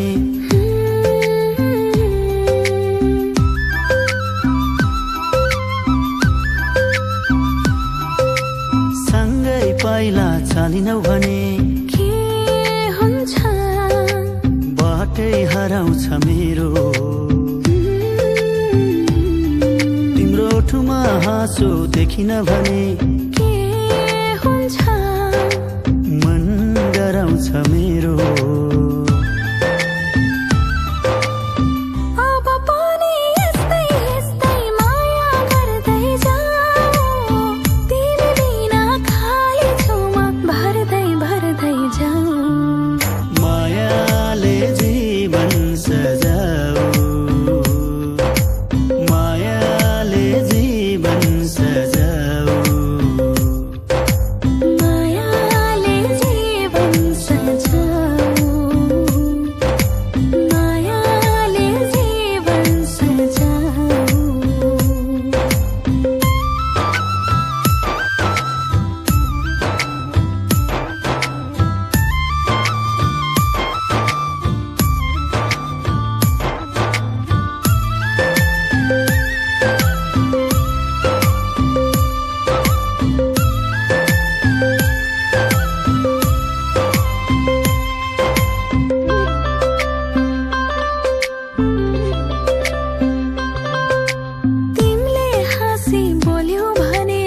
सँगै पाइला चलिनौ भने के हुन्छ बाटै हराउँछ मेरो तिम्रो ओठमा हाँसो देखिन भने के हुन्छ मन डराउँछ मेरो अब पनि यस्तै यस्तै माया गर्दै जाऊ तिमी बिना खाली छु म भर्दै भर्दै जाऊ मायाले जीवन सजाऊ मायाले जीवन सजाऊ मायाले जीवन सजाऊ मायाले जीवन सजाऊ तिमीले हाँसी बोल्यौ भने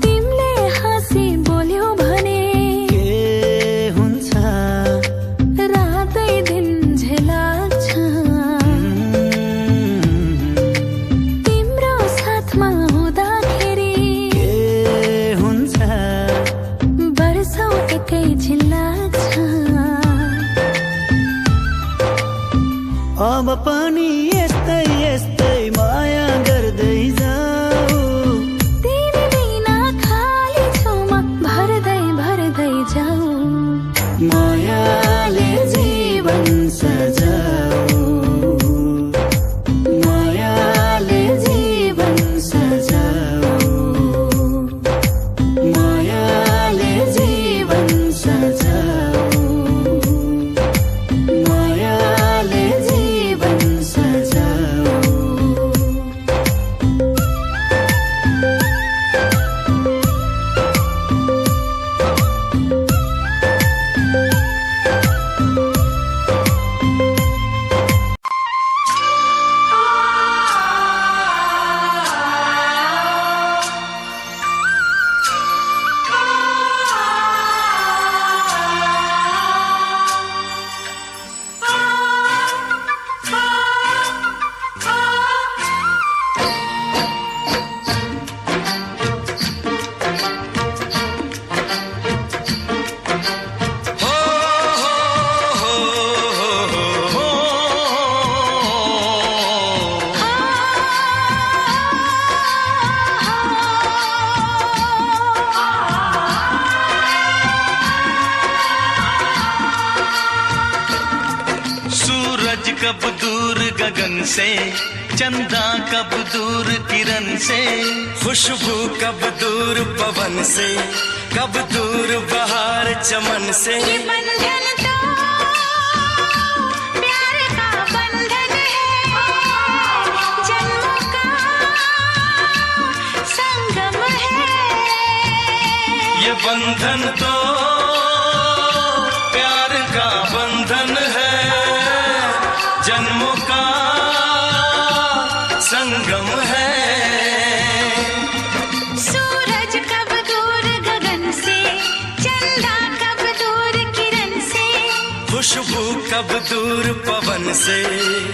तिमीले हाँसी बोल्यौ भने के हुन्छ रातै दिन झेलाग्छ तिम्रो साथमा हुँदाखेरि के हुन्छ वर्षौँ एकै झिल्लाग्छ अब पनि यस्तै यस्तै माया गर्दै जाऊ तिमी बिना खाली छु म भर्दै भर्दै जाऊ मायाले जीवन सजाऊ मायाले जीवन सजाऊ मायाले जीवन सजाऊ मायाले जीवन सजाऊ कब दूर गगन से, चंदा कब दूर किरण से, खुशबू कब दूर पवन से, कब दूर बहार चमन से। ये बंधन तो प्यार का बंधन है, जन्मों का संगम है। ये बंधन तो प्यार का बंधन है, जन्मों का संगम है। सूरज कब दूर गगन से, चंदा कब दूर किरण से, खुशबू कब दूर पवन से,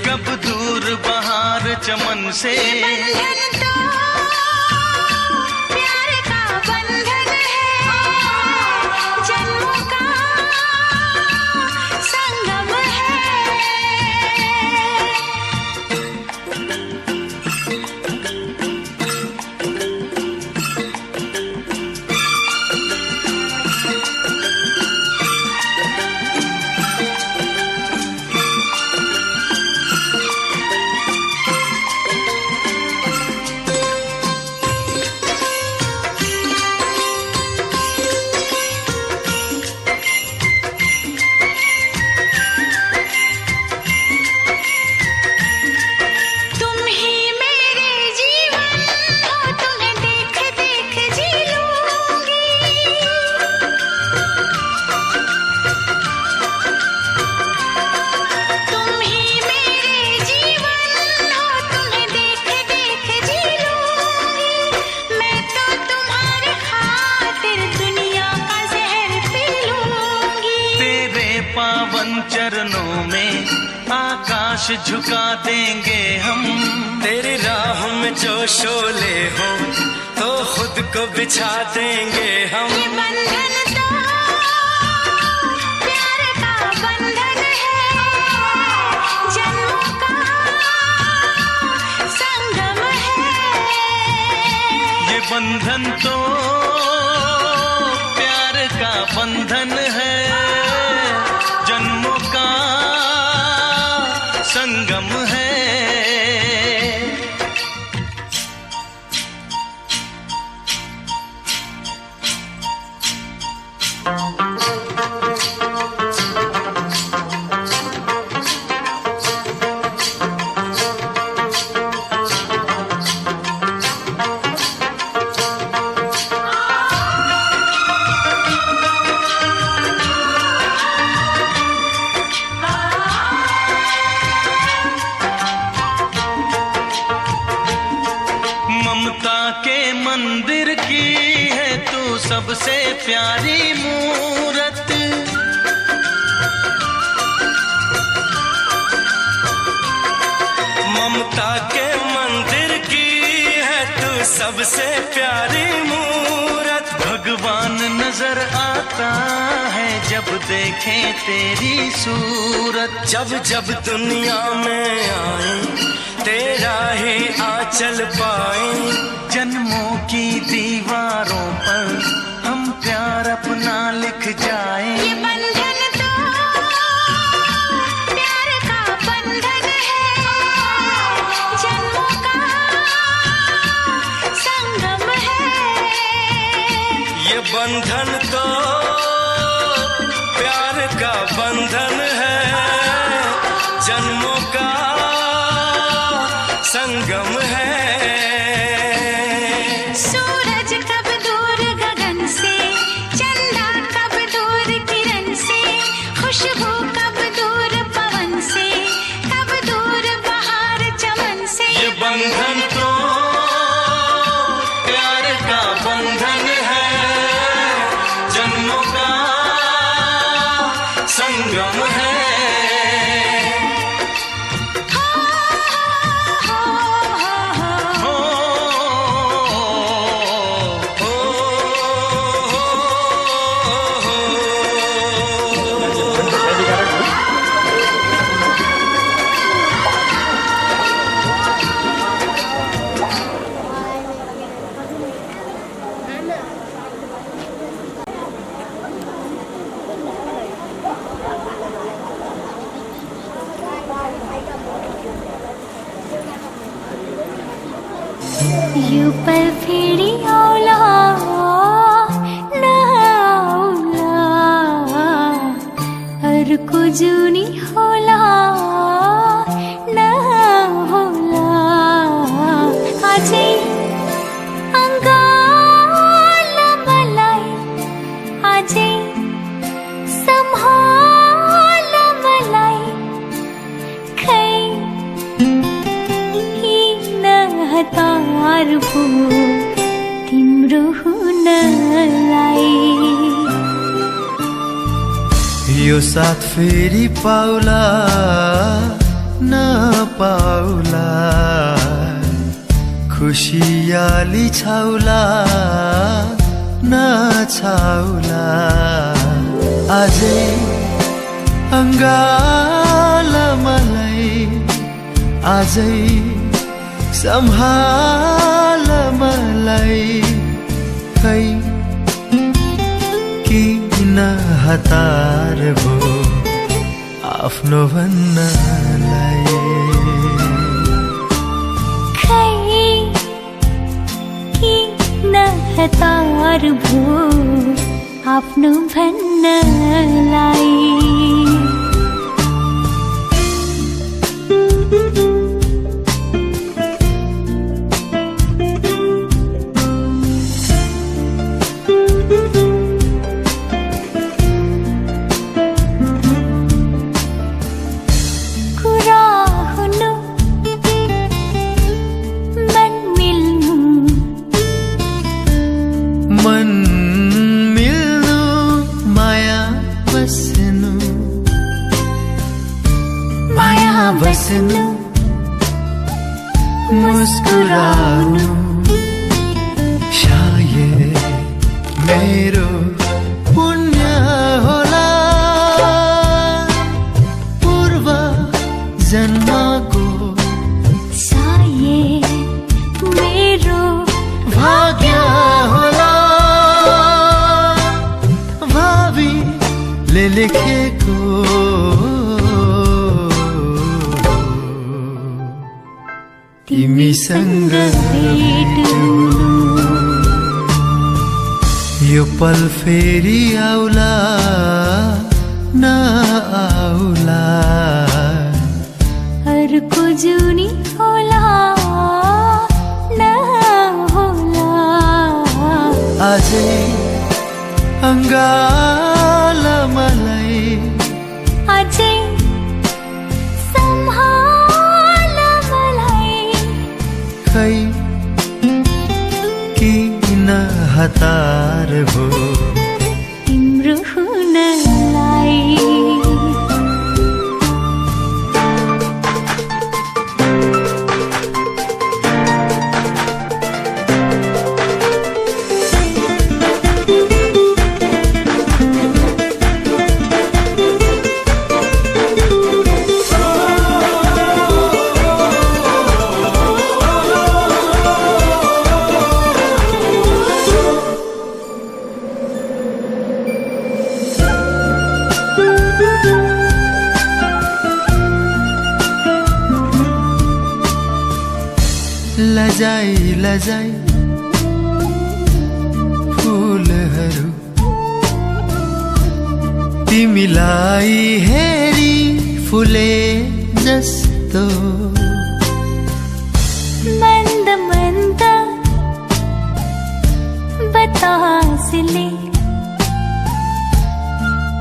कब दूर बहार चमन से। बंधन तो प्यार का बंधन है, जन्मों का संगम है। तुम ही मेरे जीवन हो, तुम्हें देख देख जी लूंगी। तुम ही मेरे जीवन हो, तुम्हें देख देख जी लूंगी। मैं तो तुम्हारे खातिर दुनिया का जहर पी लूंगी। तेरे पावन चरणों में आकाश झुका देंगे हम। तेरी राह में जो शोले हो तो खुद को बिछा देंगे हम। ये बंधन तो प्यार का बंधन है, जन्मों का संगम है। ये बंधन तो प्यार का बंधन है, जन्मों का संगम है। ममता के मंदिर की है तू सबसे प्यारी मूरत। ममता के मंदिर की है तू सबसे प्यारी मूरत। भगवान नजर आता है जब देखे तेरी सूरत। जब जब दुनिया में आए तेरा ही आंचल पाए। जन्मों की दीवारों पर हम प्यार अपना लिख जाए। ये बंधन तो प्यार का बंधन है, जन्मों का संगम है। ये बंधन तो प्यार का बंधन है, जन्मों का संगम है। सूरज कब दूर गगन से, चंदा कब दूर किरण से, खुशबू कब दूर पवन से, कब दूर बहार चमन से। ये बंधन तो प्यार का बंधन है, जन्मों का संगम है। यो पल फेरि आउला नआउला अर्को जुनी होला नहोला अझै अङ्गाल मलाई अझै सम्हाल मलाई खै किन हतार भो तिम्रो हुनलाई यो साथ फेरि पाउला नपाउला खुसियाली छाउला नछाउला अझै अङ्गाल मलाई अझै सम्हाल मलाई खै किन हतार भो आफ्नो भन्नलाई खै किन हतार भो आफ्नो भन्नलाई मन मिल्नु माया बस्नु मुस्कुराउनु शायद मेरो पुण्य होला पूर्व जन्मको सायद मेरो भाग्य होला भावीले लेखेको तिमीसँग भेट हुनु यो पल फेरि आउला नआउला अर्को जुनी होला नहोला अझै अङ्गाल मलाई अझै सम्हाल मलाई खै किन हतार भो तिम्रो हुनलाई लजाई लजाई फुलहरू तिमीलाई हेरी फुले जस्तो मन्द मन्द बतासले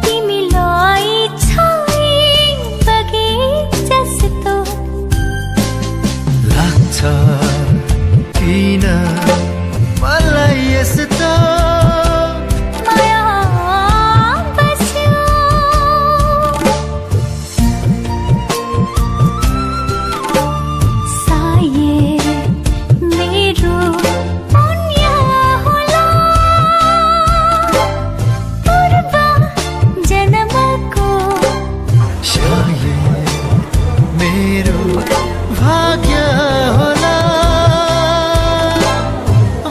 तिमीलाई छाई बगे जस्तो लाग्छ किन मलाई यस्तो माया बस्यो सायद मेरो पुण्य होला पूर्व जन्मको शायद मेरो भाग्य होला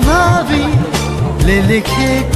भावीले लेखेको